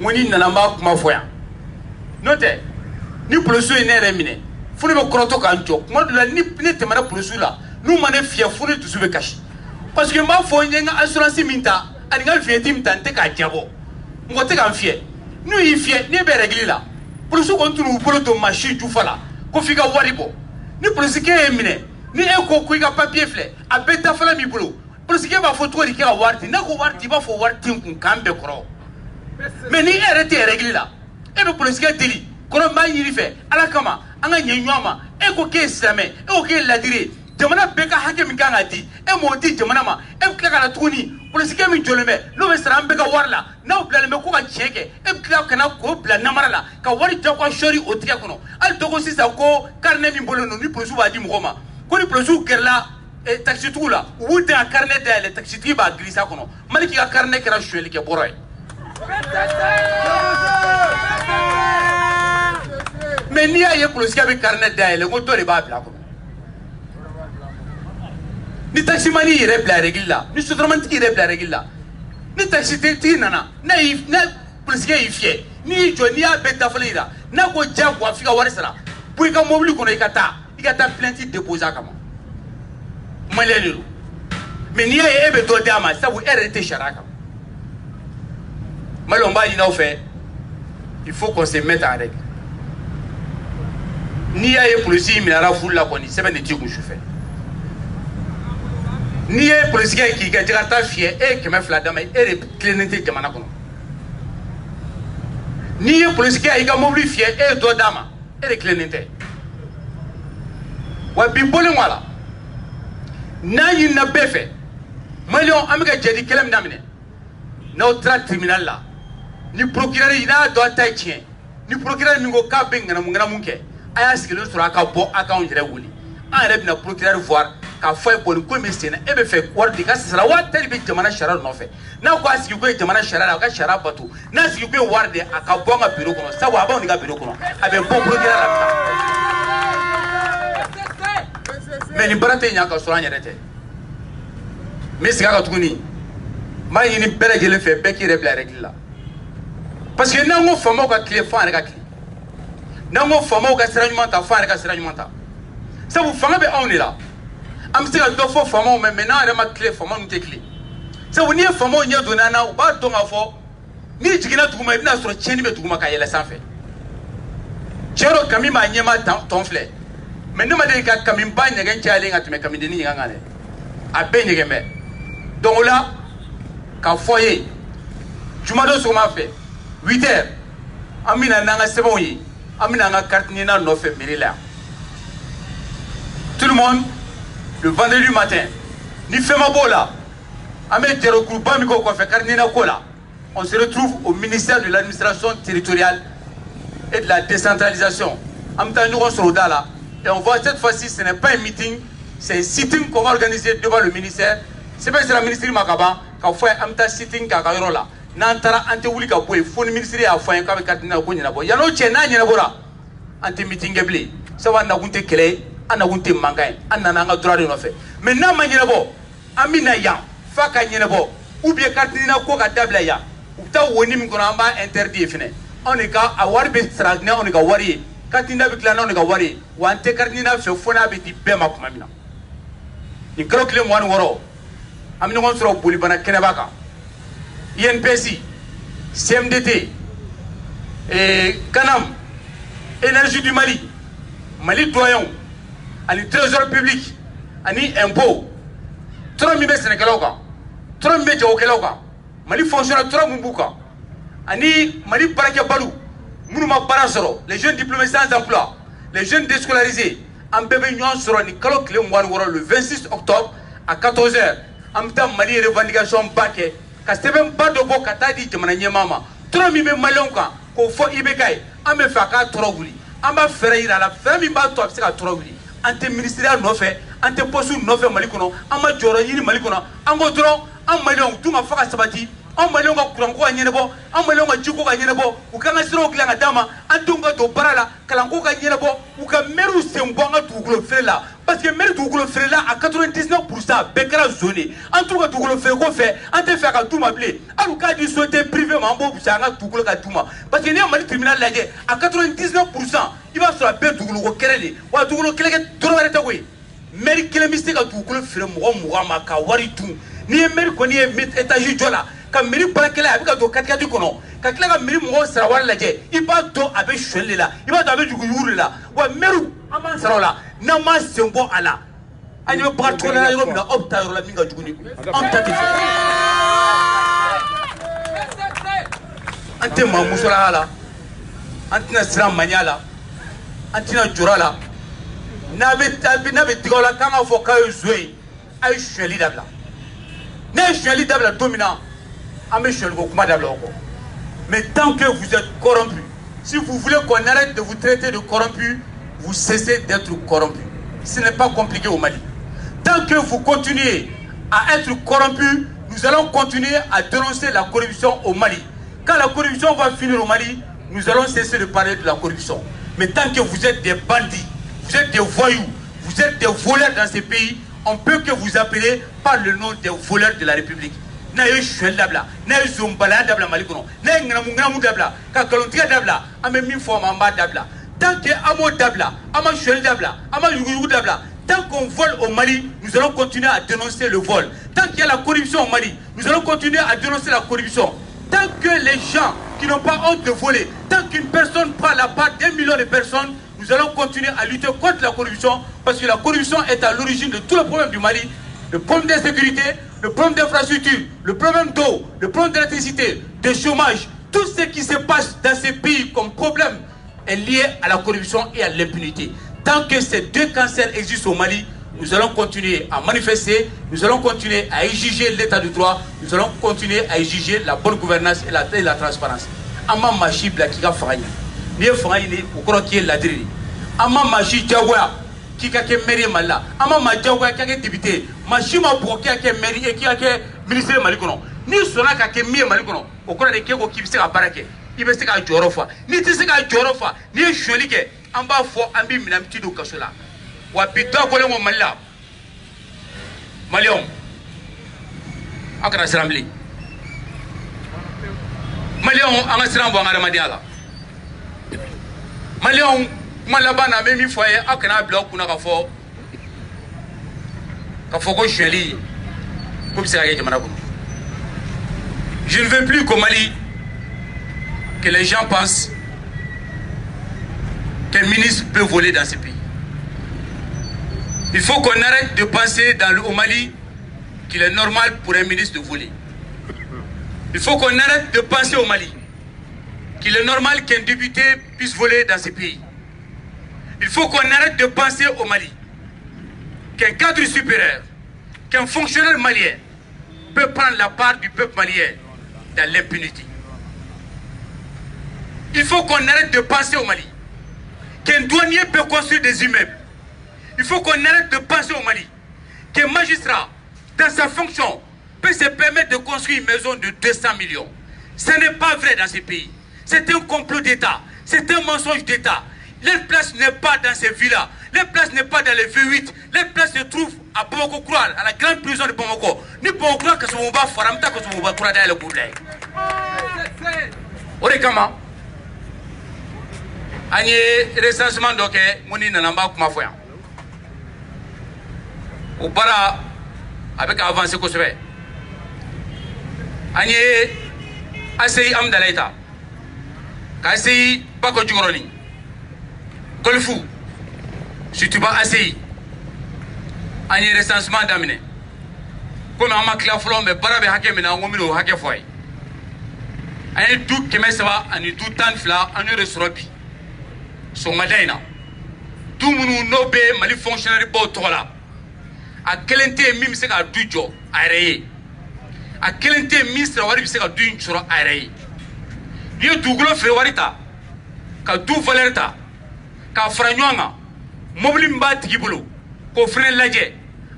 woni nana ma kuma foya note ni polisu ne re mine fu ne be kroto kan jo mo do la ni temara polisu la nu mane fia fu ne tusu be kashi parce que ma fo nyenga assurance minta ani nga fie tim tante ka jabo ngote ka fie nu yi fie ni be régler la polisu ko tunu polo to machi ju fala ko fika waribo ni polisu ke emine ni e ko ku ga papier fle abeta fala mi bolo polisu ke ba photo ri ke warti na ko warti ba fo warti kun kambe kro mais ni arrêter régler la e be polisu ke deli kono ma yiri fe ala kama anga nyenyoma e ko ke islamé e ko ke ladire jamana beka hake mi kanga di e mo di jamana ma e kila kana tuni police ke mi joleme no be sara beka warla na blale me ko ka cheke e kila kana ko bla namara la ka wari to ko shori o tiya kono al to ko sisa ko carnet mi bolo no ni police ba di mo ma ko ni police kerla e taxi tula wuta carnet de le taxi ti ba glissa kono maliki ka carnet kera shweli ke boroy mais ni aye police ke be carnet de le ko to le ba bla ko ni taxi mani yere bla regilla ni sotramanti yere bla regilla ni taxi ti nana na police ke ifie ni jo ni abeta falira na ko jagwa fika warisara bu ka mobile kono ikata plainte déposer kama malelu mais ni aye ebe to dama sabu RT sharaka malomba ina fait il faut qu'on se mette en règle ni aye police mi ara fulla koni sebe ne tiku chauffeur ni ye police ki ga jagarta fie e keme fla dama e re clénité jamana kono ni ye police ki ga mobile fie e do dama e re clénité wa bi bolin wala na yin na befe malion amiga jadi kelem damine na otra tribunal la ni procureur ina do ta tien ni procureur mi go ka be ngana munke aya sigelo sura ka bo aka on jere wuli an re bina procureur voir ka foy bon ko mi sena e be fe wardi ka sala wa tali be jamana sharar no fe na ko asigi ko jamana sharar ka sharar batu na asigi ko warde aka bo nga biro kono sabu aba on ga biro kono abe bo procureur la mais ni barate nya ka sura nya rete mais siga ka tuguni ma yini bɛɛ lajɛlen fɛ bɛɛ k'i yɛrɛ bila règle la parce que n'an ko faamaw ka tile f'an yɛrɛ ka tile n'an ko faamaw ka sira ɲuman ta f'an yɛrɛ ka sira ɲuman ta sabu fanga bɛ anw de la an bɛ se ka dɔ fɔ faamaw mɛ n'an yɛrɛ ma tile faamaw ninnu tɛ tile sabu n'i ye faamaw ɲɛ donna an na u b'a dɔn k'a fɔ n'i jiginna duguma i bɛna sɔrɔ tiɲɛni bɛ duguma ka yɛlɛ sanfɛ cɛ dɔ kami b'a ɲɛma tɔn filɛ mɛ ne ma deli ka kamiba ɲɛgɛn cayalen ka tɛmɛ kamidenni ɲɛgɛn kan dɛ a bɛɛ ɲɛgɛn bɛ donc o la k'a fɔ ye jumadon sɔgɔma fɛ 8 heures an bɛna n'an ka sɛbɛnw ye an bɛna an ka carte ɲinina nɔfɛ mairie la yan tout le monde le vendredi matin ni fɛn ma b'o la an bɛ jɛrɛkuruba min k'o kɔfɛ carte ɲinina ko la on se retrouve au ministère de l'administration territoriale et de la décentralisation an bɛ taa ɲɔgɔn sɔrɔ o da la et on voit cette fois-ci ce n'est pas un meeting c'est un sitting qu'on va organiser devant le ministère sɛbɛn sera ministre ma ka ban ka fɔ an bɛ taa sitting k'a ka yɔrɔ la n'an taara an tɛ wuli ka bɔ yen fo ni ministre y'a fɔ an ye k'a bɛ carte ɲinina ko ɲɛnabɔ yan'o cɛ n'a ɲɛnabɔra an tɛ meeting kɛ bilen sabu an nakun tɛ kɛlɛ ye an nakun tɛ mankan ye an nana an ka droit de nɔfɛ mais n'a ma ɲɛnabɔ an bɛ na yan f'a ka ɲɛnabɔ ou bien carte ɲinina ko ka dabila yan u bɛ taa woni min kɔnɔ an b'a interdit ye fɛnɛ anw de ka a wari bɛ sara ni anw de ka wari ye carte ɲinina bɛ dilan n'anw de ka wari ye wa an tɛ carte ɲinina fɛ fo n'a bɛ di bɛɛ ma tuma min na nin kalo tile 26 an bɛ ɲɔgɔn sɔrɔ bolibana kɛnɛba kan INPS CMDT Canam Énergie du Mali Mali doyen ani trésor public ani impôt tɔrɔ min bɛ sɛnɛkɛlaw kan tɔrɔ min bɛ jagokɛlaw kan Mali fonctionnaire tɔrɔ min b'u kan ani Mali baarakɛbaliw minnu ma baara sɔrɔ les jeunes diplômés sans emploi les jeunes déscolarisés an bɛɛ bɛ ɲɔgɔn sɔrɔ nin kalo tile 26 le 26 octobre à 14 heures an bɛ taa Mali revendication ba kɛ ka sɛbɛnba dɔ bɔ ka taa di jamana ɲɛmaa ma tɔrɔ min bɛ maliyɛnw kan k'o fɔ IBK ye an bɛ fɛ a k'a tɔrɔ wuli an b'a fɛɛrɛ yira a la fɛɛrɛ min b'a to a bɛ se ka tɔrɔ wuli an tɛ ministériya nɔfɛ an tɛ poste nɔfɛ Mali kɔnɔ an ma jɔyɔrɔ ɲini Mali kɔnɔ an ko dɔrɔn an maliyɛnw dun ka fa ka sabati an maliyɛnw ka kuranko ka ɲɛnabɔ an maliyɛnw ka jiko ka ɲɛnabɔ u k'an ka siraw dilan ka d'a ma an denw ka don baara la kalanko ka ɲɛnabɔ u ka maires sen bɔ an ka dugukolo feere la parce que maire dugukolo feerela a 99% bɛɛ kɛra zone ye an t'u ka dugukolo feere ko fɛ an tɛ fɛ a ka d'u ma bilen hali u k'a di société privée ma an b'o fisaya an ka dugukolo ka d'u ma parce que n'i ye Mali tribunal lajɛ a 99% i b'a sɔrɔ a bɛɛ dugukolo ko kɛrɛ de wa dugukolo kelen kɛ dɔrɔn wɛrɛ tɛ koyi maire kelen bɛ se ka dugukolo feere mɔgɔ 20 ma ka wari dun n'i ye maire kɔni ye étage jɔ la ka mairie baarakɛla a bɛ ka don katikati kɔnɔ ka tila ka mairie mɔgɔw sara wari lajɛ i b'a dɔn a bɛ suɲɛli de la i b'a dɔn a bɛ juguyugu de la wa maire an b'an sara o la n'an m'an sen bɔ a la an ɲɛ bɛ bagan tɔgɔla yɔrɔ min na aw bɛ taa yɔrɔ la min ka jugu ni anw ta tɛ fɛ an tɛ maa musolaya la an tɛna siran maniya la an tɛna jɔrɔ a la n'a bɛ tigɛ aw la k'an k'a fɔ k'a ye zo ye a ye suɲɛli dabila n'a ye suɲɛli dabila don min na an bɛ suɲɛliko kuma dabila o kɔ mais tant que vous êtes corrompu si vous voulez qu'on arrête de vous traiter de corrompu vous cessez d'être corrompu ce n'est pas compliqué au Mali tant que vous continuez à être corrompu nous allons continuer à dénoncer la corruption au Mali quand la corruption va finir au Mali nous allons cesser de parler de la corruption mais tant que vous êtes des bandits vous êtes des voyous vous êtes des voleurs dans ce pays on peut que vous appeler par le nom des voleurs de la République n'a ye suɲɛli dabila n'a ye zonbalaya dabila Mali kɔnɔ n'a ye ŋanamu dabila ka nkalontigɛ dabila an bɛ min fɔ a ma an b'a dabila tant que an m'o dabila an ma suɲɛli dabila an ma yuguyugu dabila tant qu'on vole au Mali nous allons continuer à dénoncer le vol tant qu'il y a la corruption au Mali nous allons continuer à dénoncer la corruption tant que les gens qui n'ont pas honte de voler tant qu'une personne prend la part d'1 million de personnes nous allons continuer à lutter contre la corruption parce que la corruption est à l'origine de tous les problèmes du Mali le problème d'insécurité le problème d'infrastructure, le problème d'eau, le problème d'électricité, de chômage, tout ce qui se passe dans ces pays comme problème est lié à la corruption et à l'impunité. Tant que ces deux cancers existent au Mali, nous allons continuer à manifester, nous allons continuer à exiger l'état du droit, nous allons continuer à exiger la bonne gouvernance et la transparence. Ama machi blakika faganya. Ni faganya ni ukoro ki ladiri. Ama machi jawa qui a été maire Mala, ama majawa qui a été député, machima pour qui a été maire et qui a été ministre Malikono. Ni sona ka ke mi Malikono, au cours de keko qui se barake, il veut se ka jorofa. Ni te se ka jorofa, ni jolike, en bas fo ambi minamti do kasola. Wa bidwa ko le mo Mala. Malion. Akara sramli. Maliens an ka siran bɔ an ka adamadenya la. Maliens kuma laban na n bɛ min fɔ a ye aw kana bila aw kunna k'a fɔ ko sonyali ko bɛ se ka kɛ jamana kɔnɔ. Je ne veux plus qu'au Mali que les gens pensent qu'un ministre peut voler dans ce pays. Il faut qu'on arrête de penser au Mali qu'il est normal pour un ministre de voler. Il faut qu'on arrête de penser au Mali qu'il est normal qu'un député puisse voler dans ce pays. Il faut qu'on arrête de penser au Mali qu'un cadre supérieur, qu'un fonctionnaire malien peut prendre la part du peuple malien dans l'impunité. Il faut qu'on arrête de penser au Mali qu'un douanier peut construire des immeubles. Il faut qu'on arrête de penser au Mali qu'un magistrat, dans sa fonction, peut se permettre de construire une maison de 200 millions. Ce n'est pas vrai dans ce pays. C'est un complot d'État. C'est un mensonge d'État. Leur place n'est pas dans ces villas. Leur place n'est pas dans les V8. Leur place se trouve à Bamako Koural, à la grande prison de Bamako. Ni Bamako Koural que ce soit bas faramta que ce soit Koural dans le boulot. Orekama. Anye recensement donc moni nanamba kuma foya. Au bara avec avancer ko sebe. Anye asei amdalaita. Kasi bako jugoroni. Kolfu. Si tu vas asei. Anye recensement d'amine. Comme on m'a clair flon mais bara be hake mina ngomino hake foy. Anye tout keme saba ani tout tan fla anye resrobi. Son madaina. Tout munu nobe mali fonctionnaire bo tola. A kelente mim se ka dujo areye. A kelente ministre wari se ka duin choro areye. Ye dugulo fe warita. Ka du valerta. Ka franyonga. Mobili mba tigibulu. Ko frene laje.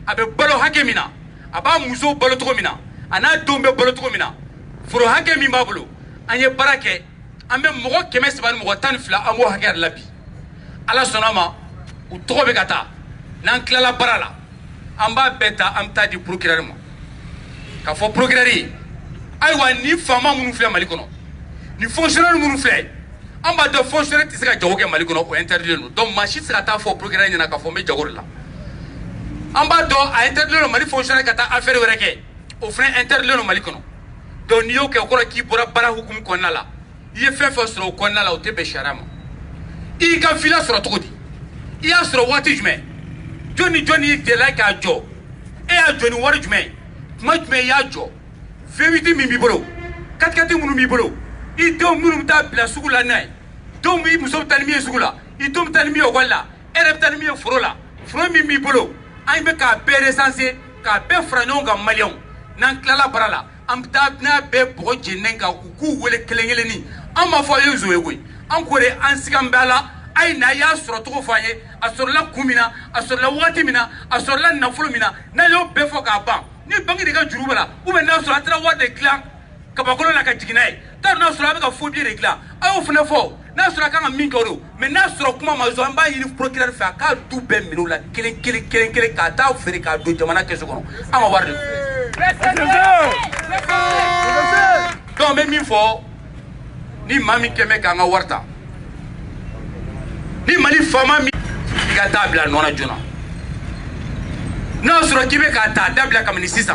Abe balo hakemina. Aba muso balo to mina. Ana dombe balo to mina. Furo hakemi mbabulu. Anye barake. Ambe mogo keme sebani mogo tan fila amo haker labi. Ala sonama u togo be kata. Nan klala barala. Amba beta amta di procureur mo. Ka fo procureur aywa ni fama munu fle Mali kono. Ni fonctionnaire munu fle. Amba de fonctionnaire tisaka jawoke Mali kono o interdire no. Donc machine saka ta fo procureur nyana ka fo me jagor la. Amba do a interdire no Mali fonctionnaire kata affaire wereke. O frein interdire no Mali kono. Donc ni yo ke ko ki bora bara hukum konna la. Ye fait soro konna la o te be sharama. I ka fila soro togodi. I a soro wati jume. Johnny de like a job. A Johnny what jume. Much may ya job. Verity mi bolo. Katkati munu mi bolo. I don't munu ta bla sugula nai. Don't mi muso talmi sugula. I don't tell me o wala. Erep talmi o frola. From mi bolo. I make a pere sanse. Ka be franonga malion. Nan klala barala. Am tab na be boje nenga kuku wele kelengeleni. Ama fo yezo ewe. An kore ansikambala. Ay na ya soro to fanye asorla kumina asorla wati mina asorla nafulu mina na yo befo ka ban ni bangi de ka jurubala ou be na soro atra wa de clan ka bakolo na ka jiginai ta na soro be ka fobi de clan ayo fune fo na soro ka min koro mais na soro kuma ma zo amba yiri procureur fa ka du be minula kelen ka ta feri ka do jamana keso kono ama warde donc me min fo ni mami keme ka nga warta ni Mali fama mi ka tabla nona jona na sura kibe ka ta dabla kam ni 600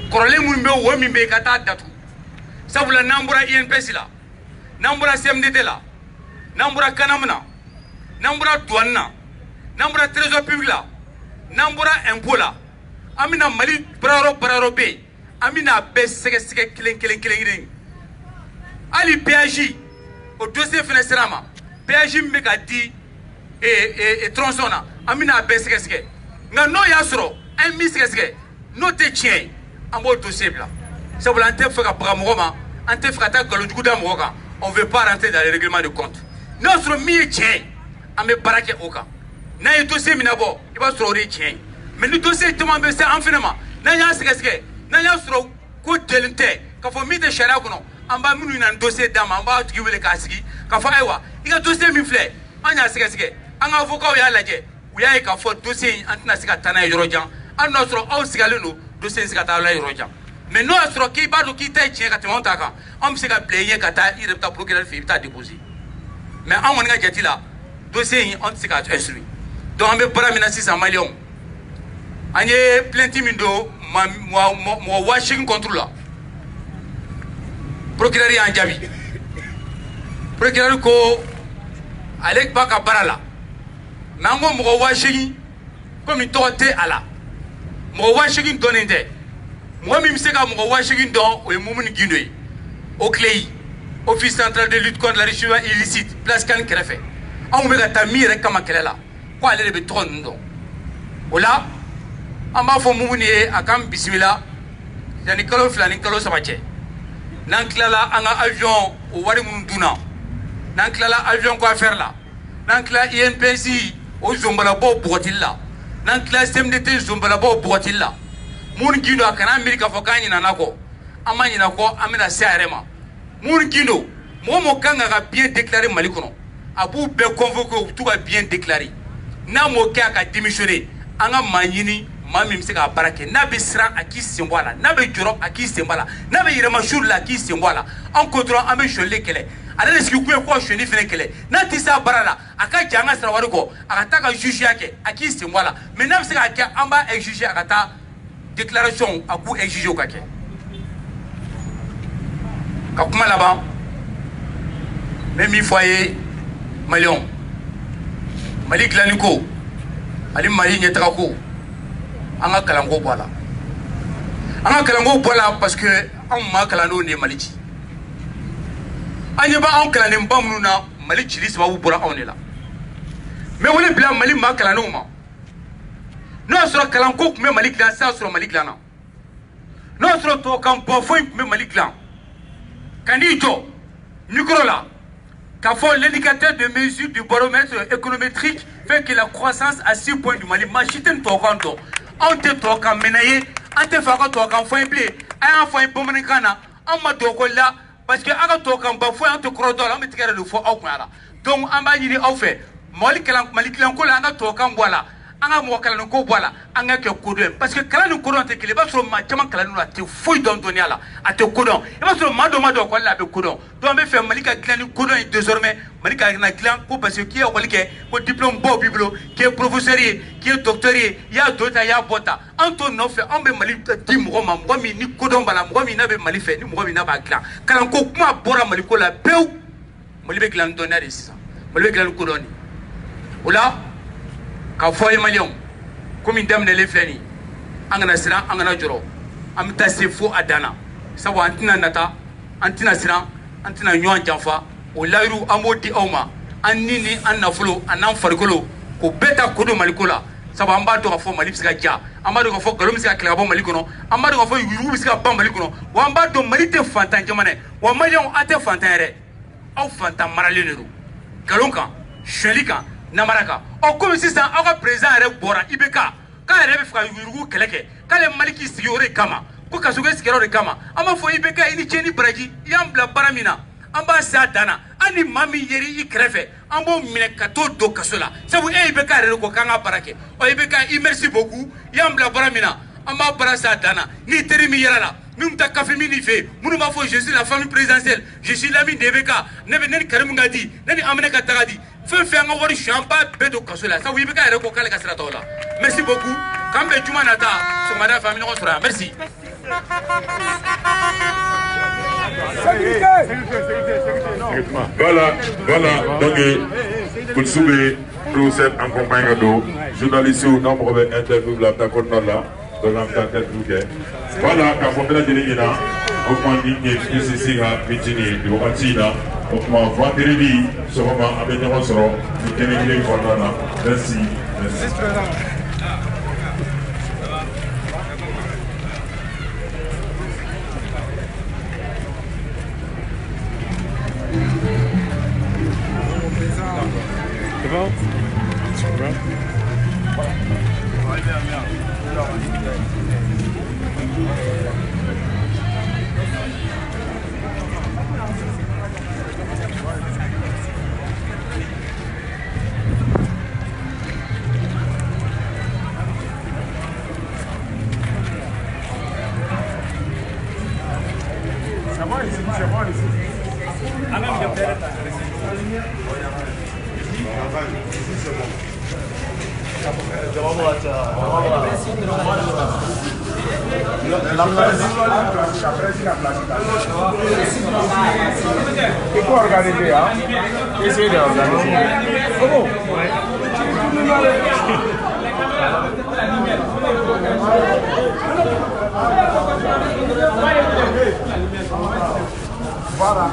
korole mun be wo mi be ka ta datu sabula nambura INPS la nambura CMDT la nambura kanamna nambura douane nambura trésor public la nambura impôt la amina Mali braro be amina be sege kelen ali PAJ au dossier financièrement PAJ mbeka di tronsona amina be sege nga no ya soro ay mi sege no te tien ambo dossier bla sabula ante feka para mogoma ante feka ta galo juguda mogoka on veut pas rentrer dans les règlements de compte no soro mi tien ame barake oka na y dossier minabo iba soro ri tien mais le dossier tellement be c'est infiniment na ya sege na ya soro ko delente ka fo mi de sharia kono amba minu na dossier dama amba tugi wele ka sigi ka fa aywa iga dossier mi fle anya sege anga avocat ya laje uya ka fo dossier antina sika tana yorojan anno soro au sigaleno dossier sika ta la yorojan mais n'o y'a sɔrɔ k'i b'a dɔn k'i ta ye tiɲɛ ka tɛmɛ anw ta kan anw bɛ se ka bila i ɲɛ ka taa i yɛrɛ bɛ taa procureur fɛ i bɛ taa déposer mais anw kɔni ka jate la dossier in anw tɛ se k'a instruire donc an bɛ baara min na sisan maliyɛnw an ye plainte min don mɔgɔ 80,000 contre la procureur y'an jaabi procureur ko ale b'a ka baara la mais an ko mɔgɔ 80,000 komi tɔgɔ tɛ a la mɔgɔ 80,000 dɔnnen tɛ mɔgɔ min bɛ se ka mɔgɔ 80,000 dɔn o ye Mumuni Gindo ye o CLEI office central de lutte contre l'enrichissement illicite place Kani kɛrɛfɛ anw bɛ ka taa min yɛrɛ kama kɛlɛ la ko ale de bɛ tɔgɔ ninnu dɔn o la an b'a fɔ Mumuni ye a k'an bisimila yanni kalo 2 ni kalo 3 cɛ n'an tilala an ka avion o wari minnu dunna n'an tilala avion ko affaire la n'an tilala INPC o zonbalabɔw bɔgɔtili la n'an tilala CMDT zonbalabɔw bɔgɔtili la Mumuni Gindo a kana miiri k'a fɔ k'an ɲinɛna kɔ an ma ɲinɛ kɔ an bɛna se a yɛrɛ ma Mumuni Gindo mɔgɔ mɔgɔ kan ka bien déclarer Mali kɔnɔ a b'u bɛɛ convoquer u bɛ t'u ka bien déclarer n'a m'o kɛ a ka démissionner an ka maa ɲini maa min bɛ se k'a baara kɛ n'a bɛ siran a k'i sen bɔ a la n'a bɛ jɔrɔ a k'i sen bɔ a la n'a bɛ yɛlɛma sur la a k'i sen bɔ a la an ko dɔrɔn an bɛ sɔnni kɛlɛ ale de sigi kun ye ko sɔnni fana kɛlɛ n'a tɛ se a baara la a ka jan an ka sara wari kɔ a ka taa ka jugeya kɛ a k'i sen bɔ a la mais n'a bɛ se k'a kɛ an b'a exiger a ka taa déclaration a k'u exiger o ka kɛ ka kuma laban n bɛ min fɔ a ye maliyɛnw Mali dilanni ko ani Mali ɲɛtaga ko an ka kalanko bɔ a la an ka kalanko bɔ a la parce que anw maa kalandenw de ye Mali ci an ɲɛ b'anw kalandenba minnu na Mali cili sababu bɔra anw de la mais wele bila Mali maa kalandenw ma n'o y'a sɔrɔ kalanko tun bɛ Mali dilan sisan sɔrɔ Mali dilanna n'o y'a sɔrɔ tubabukan bɔ foyi tun bɛ Mali dilan ka n'i jɔ micro la k'a fɔ l'indicateur de mesure du baromètre économétrique fait que la croissance à 6 points du Mali maa si tɛ nin tubabukan dɔn anw tɛ tubabukan mɛnna ye an tɛ fɛ a ka tubabukan fɔ ye bilen a y'an fɔ an ye bamanankan na anw ma don ekɔli la parce que a ka tubabukan ba foyi an tɛ kɔrɔ dɔn a la an bɛ tigɛ de fɔ aw kun la donc an b'a ɲini aw fɛ Mali dilanko la an ka tubabukan bɔ a la an ka mɔgɔ kalanni ko bɔ a la an ka kɛ kodɔn ye parce que kalan ni kodɔn tɛ kelen i b'a sɔrɔ maa caman kalannen don a tɛ foyi dɔn dɔnniya la a tɛ kodɔn i b'a sɔrɔ maa dɔ ma don ekɔli la a bɛ kodɔn donc an bɛ fɛ Mali ka dilan ni kodɔn ye désormais Mali ka na dilan ko parce que k'i ye ekɔli kɛ ko diplôme baw b'i bolo k'i ye professeur ye k'i ye docteur ye i y'a don ta i y'a bɔ ta an t'o nɔfɛ anw bɛ Mali di mɔgɔ ma mɔgɔ min ni kodɔn b'a la mɔgɔ min n'a bɛ Mali fɛ ni mɔgɔ min n'a b'a dilan kalanko kuma bɔra Mali ko la pewu Mali bɛ dilan ni dɔnniya de sisan Mali bɛ dilan ni kodɔn de o la k'a fɔ ye maliyɛnw komi daminɛlen filɛ nin an kana siran an kana jɔrɔ an bɛ taa se fo a dan na sabu an tɛna nata an tɛna siran an tɛna ɲɔgɔn janfa o layiru an b'o di aw ma an ni ni an nafolo a n'an farikolo k'o bɛɛ ta ko don Maliko la sabu an b'a dɔn k'a fɔ Mali bɛ se ka ja an b'a dɔn k'a fɔ nkalon bɛ se ka kɛlɛ ka bɔ Mali kɔnɔ an b'a dɔn k'a fɔ yurugu bɛ se ka ban Mali kɔnɔ wa an b'a dɔn Mali tɛ fantan jamana ye wa maliyɛnw aw tɛ fantan yɛrɛ aw fantan maralen de don nkalon kan sonyɛli kan namara kan ɔ komi sisan aw ka président yɛrɛ bɔra IBK k'a yɛrɛ bɛ fɛ ka yurugu kɛlɛ kɛ k'ale Mali k'i sigi o de kama ko Kasumɛ sigiyɔrɔ de kama an b'a fɔ IBK i ni ce ni baraji i y'an bila baara min na an b'a se a dan na hali ni maa min yeri i kɛrɛfɛ an b'o minɛ ka t'o don kaso la sabu e IBK yɛrɛ de ko k'an ka baara kɛ ɔ IBK i merci beaucoup i y'an bila baara min na an b'a baara se a dan na n'i teri min yɛrɛ la minnu ta café min n'i fɛ yen minnu b'a fɔ je suis la famille présidentielle je suis l'ami de IBK ne ni Karimu ka di ne ni Amina ka taga di fɛn fɛn an ka wari suɲɛ an b'a bɛɛ don kaso la sabu IBK yɛrɛ ko k'ale ka sira t'aw la merci beaucoup k'an bɛn juma nata sɔgɔmada fɛ an bɛ ɲɔgɔn sɔrɔ yan merci. Voilà, donc pour soulever pour cette accompagnement d'eau, journaliste ou non pour interview la d'accord là, donc on va interviewer. Voilà, quand on fait la là, on prend une ici à Mitini, du Watina, on prend vendredi, ce moment avec nous on sera, merci. Il faut organiser, hein? Essayez d'organiser. Comment? Voilà.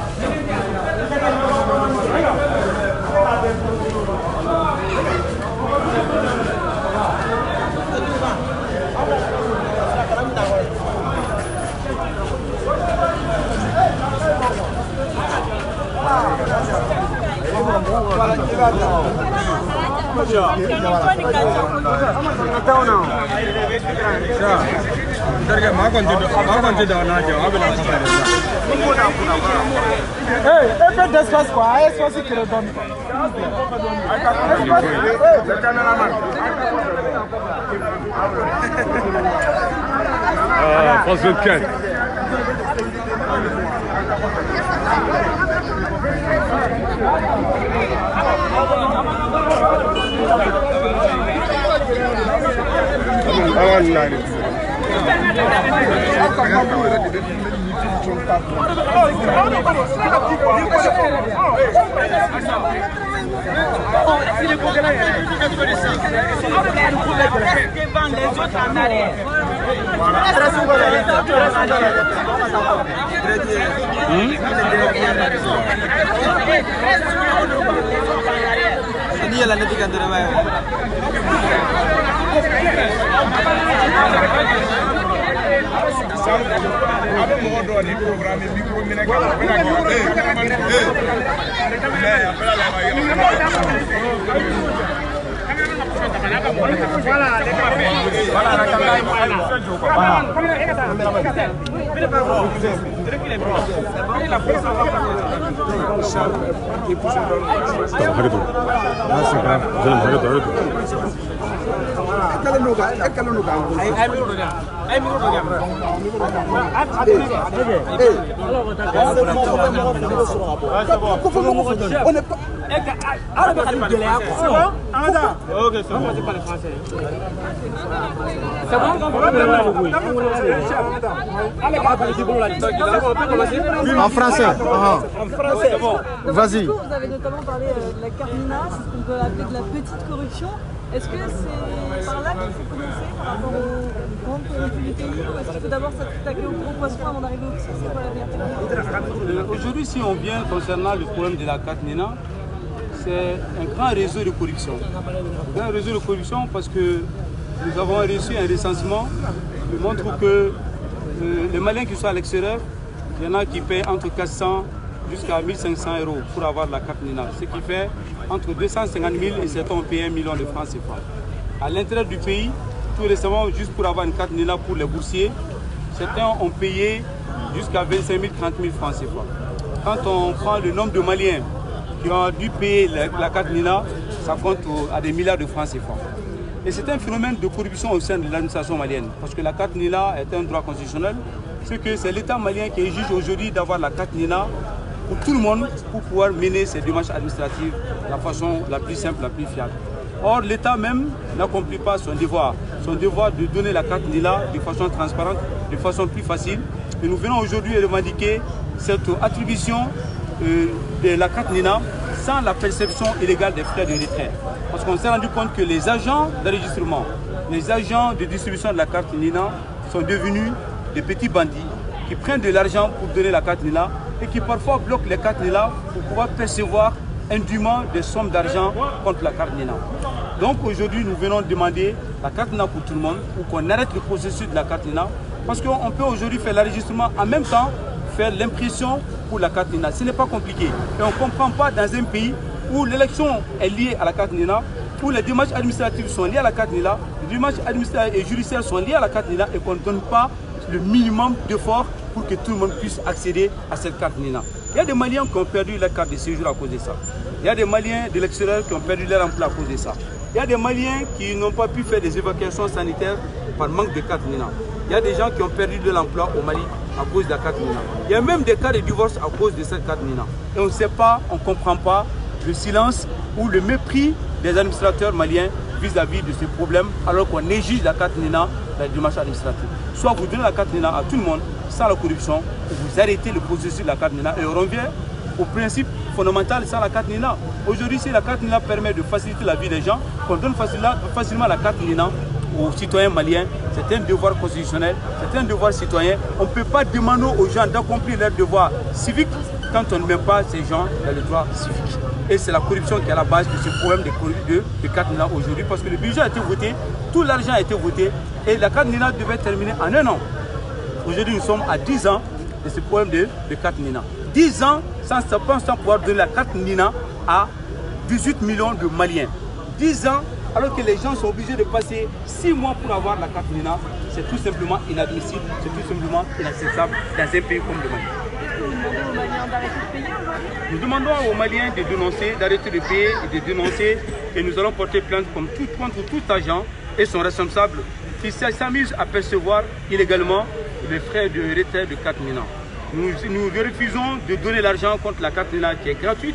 Faites d'espace quoi, espace qui le donne. France 24. En français. Vas-y. Vous avez notamment parlé de la carte Nina, c'est ce qu'on peut appeler de la petite corruption. Est-ce que c'est par là qu'il faut commencer par rapport aux grandes corruptions du pays, ou est-ce qu'il faut d'abord s'attaquer aux gros poissons avant d'arriver au petit? C'est quoi la vérité? Aujourd'hui, si on vient concernant le problème de la carte Nina, c'est un grand réseau de corruption. Un grand réseau de corruption parce que nous avons reçu un recensement qui montre que les Maliens qui sont à l'extérieur, il y en a qui paient entre 400 jusqu'à 1500 € pour avoir la carte Nina, ce qui fait entre 250 000 et certains ont payé 1 million de francs CFA. À l'intérieur du pays, tout récemment, juste pour avoir une carte Nina pour les boursiers, certains ont payé jusqu'à 25 000, 30 000 francs CFA. Quand on prend le nombre de Maliens qui ont dû payer la carte Nina, ça compte à des milliards de francs CFA. Et c'est un phénomène de corruption au sein de l'administration malienne, parce que la carte Nina est un droit constitutionnel, c'est que c'est l'État malien qui exige aujourd'hui d'avoir la carte Nina pour tout le monde, pour pouvoir mener ses démarches administratives de la façon la plus simple, la plus fiable. Or, l'État même n'accomplit pas son devoir de donner la carte Nina de façon transparente, de façon plus facile. Et nous venons aujourd'hui revendiquer cette attribution de la carte Nina sans la perception illégale des frais de retrait. Parce qu'on s'est rendu compte que les agents d'enregistrement, les agents de distribution de la carte Nina sont devenus des petits bandits qui prennent de l'argent pour donner la carte Nina et qui parfois bloquent les cartes Nina pour pouvoir percevoir indûment des sommes d'argent contre la carte Nina. Donc aujourd'hui, nous venons demander la carte Nina pour tout le monde, pour qu'on arrête le processus de la carte Nina, parce qu'on peut aujourd'hui faire l'enregistrement en même temps, faire l'impression pour la carte Nina. Ce n'est pas compliqué. Et on ne comprend pas dans un pays où l'élection est liée à la carte Nina, où les démarches administratives sont liées à la carte Nina, les démarches administratives et judiciaires sont liées à la carte Nina et qu'on ne donne pas le minimum d'efforts pour que tout le monde puisse accéder à cette carte Nina. Il y a des Maliens qui ont perdu leur carte de séjour à cause de ça. Il y a des Maliens de l'extérieur qui ont perdu leur emploi à cause de ça. Il y a des Maliens qui n'ont pas pu faire des évacuations sanitaires par manque de carte Nina. Il y a des gens qui ont perdu de l'emploi au Mali à cause de la carte Nina. Il y a même des cas de divorce à cause de cette carte Nina. Et on ne sait pas, on ne comprend pas le silence ou le mépris des administrateurs maliens vis-à-vis de ces problèmes, alors qu'on exige la carte Nina dans les démarches administratives. Soit vous donnez la carte Nina à tout le monde, sans la corruption, ou vous arrêtez le processus de la carte Nina et on revient au principe fondamental sans la carte Nina. Aujourd'hui, si la carte Nina permet de faciliter la vie des gens, qu'on donne facilement la carte Nina aux citoyens maliens, c'est un devoir constitutionnel, c'est un devoir citoyen. On ne peut pas demander aux gens d'accomplir leur devoir civique quand on ne met pas ces gens dans le droit civique. Et c'est la corruption qui est à la base de ce problème de carte Nina aujourd'hui, parce que le budget a été voté, tout l'argent a été voté, et la carte Nina devait terminer en 1 an. Aujourd'hui, nous sommes à 10 ans de ce problème de carte Nina. 10 ans sans pouvoir donner la carte Nina à 18 millions de Maliens. 10 ans alors que les gens sont obligés de passer 6 mois pour avoir la carte Nina. C'est tout simplement inadmissible, c'est tout simplement inacceptable dans un pays comme le Mali. Est-ce que vous demandez aux Maliens d'arrêter de payer aujourd'hui? Nous demandons aux Maliens de dénoncer, d'arrêter de payer et de dénoncer, et nous allons porter plainte contre tout agent et son responsable qui s'amuse à percevoir illégalement les frais de retrait de carte Nina. Nous refusons de donner l'argent contre la carte Nina qui est gratuite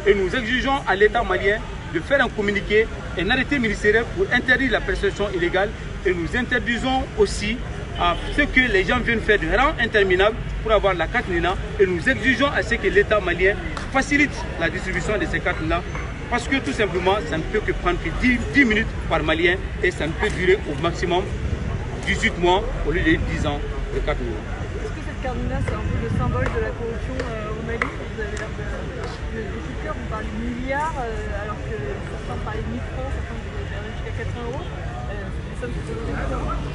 et nous exigeons à l'État malien de faire un communiqué, un arrêté ministériel pour interdire la perception illégale, et nous interdisons aussi à ce que les gens viennent faire des rangs interminables pour avoir la carte Nina, et nous exigeons à ce que l'État malien facilite la distribution de ces cartes Nina, parce que tout simplement ça ne peut que prendre que 10 minutes par malien et ça ne peut durer au maximum 18 mois au lieu de 10 ans de carte Nina. Est-ce que cette carte Nina c'est un peu le symbole de la corruption au Mali? Vous avez l'air de culture, vous parlez de milliards alors que certains parlaient de 1000 francs, certains jusqu'à 400 euros. C'est des sommes qui sont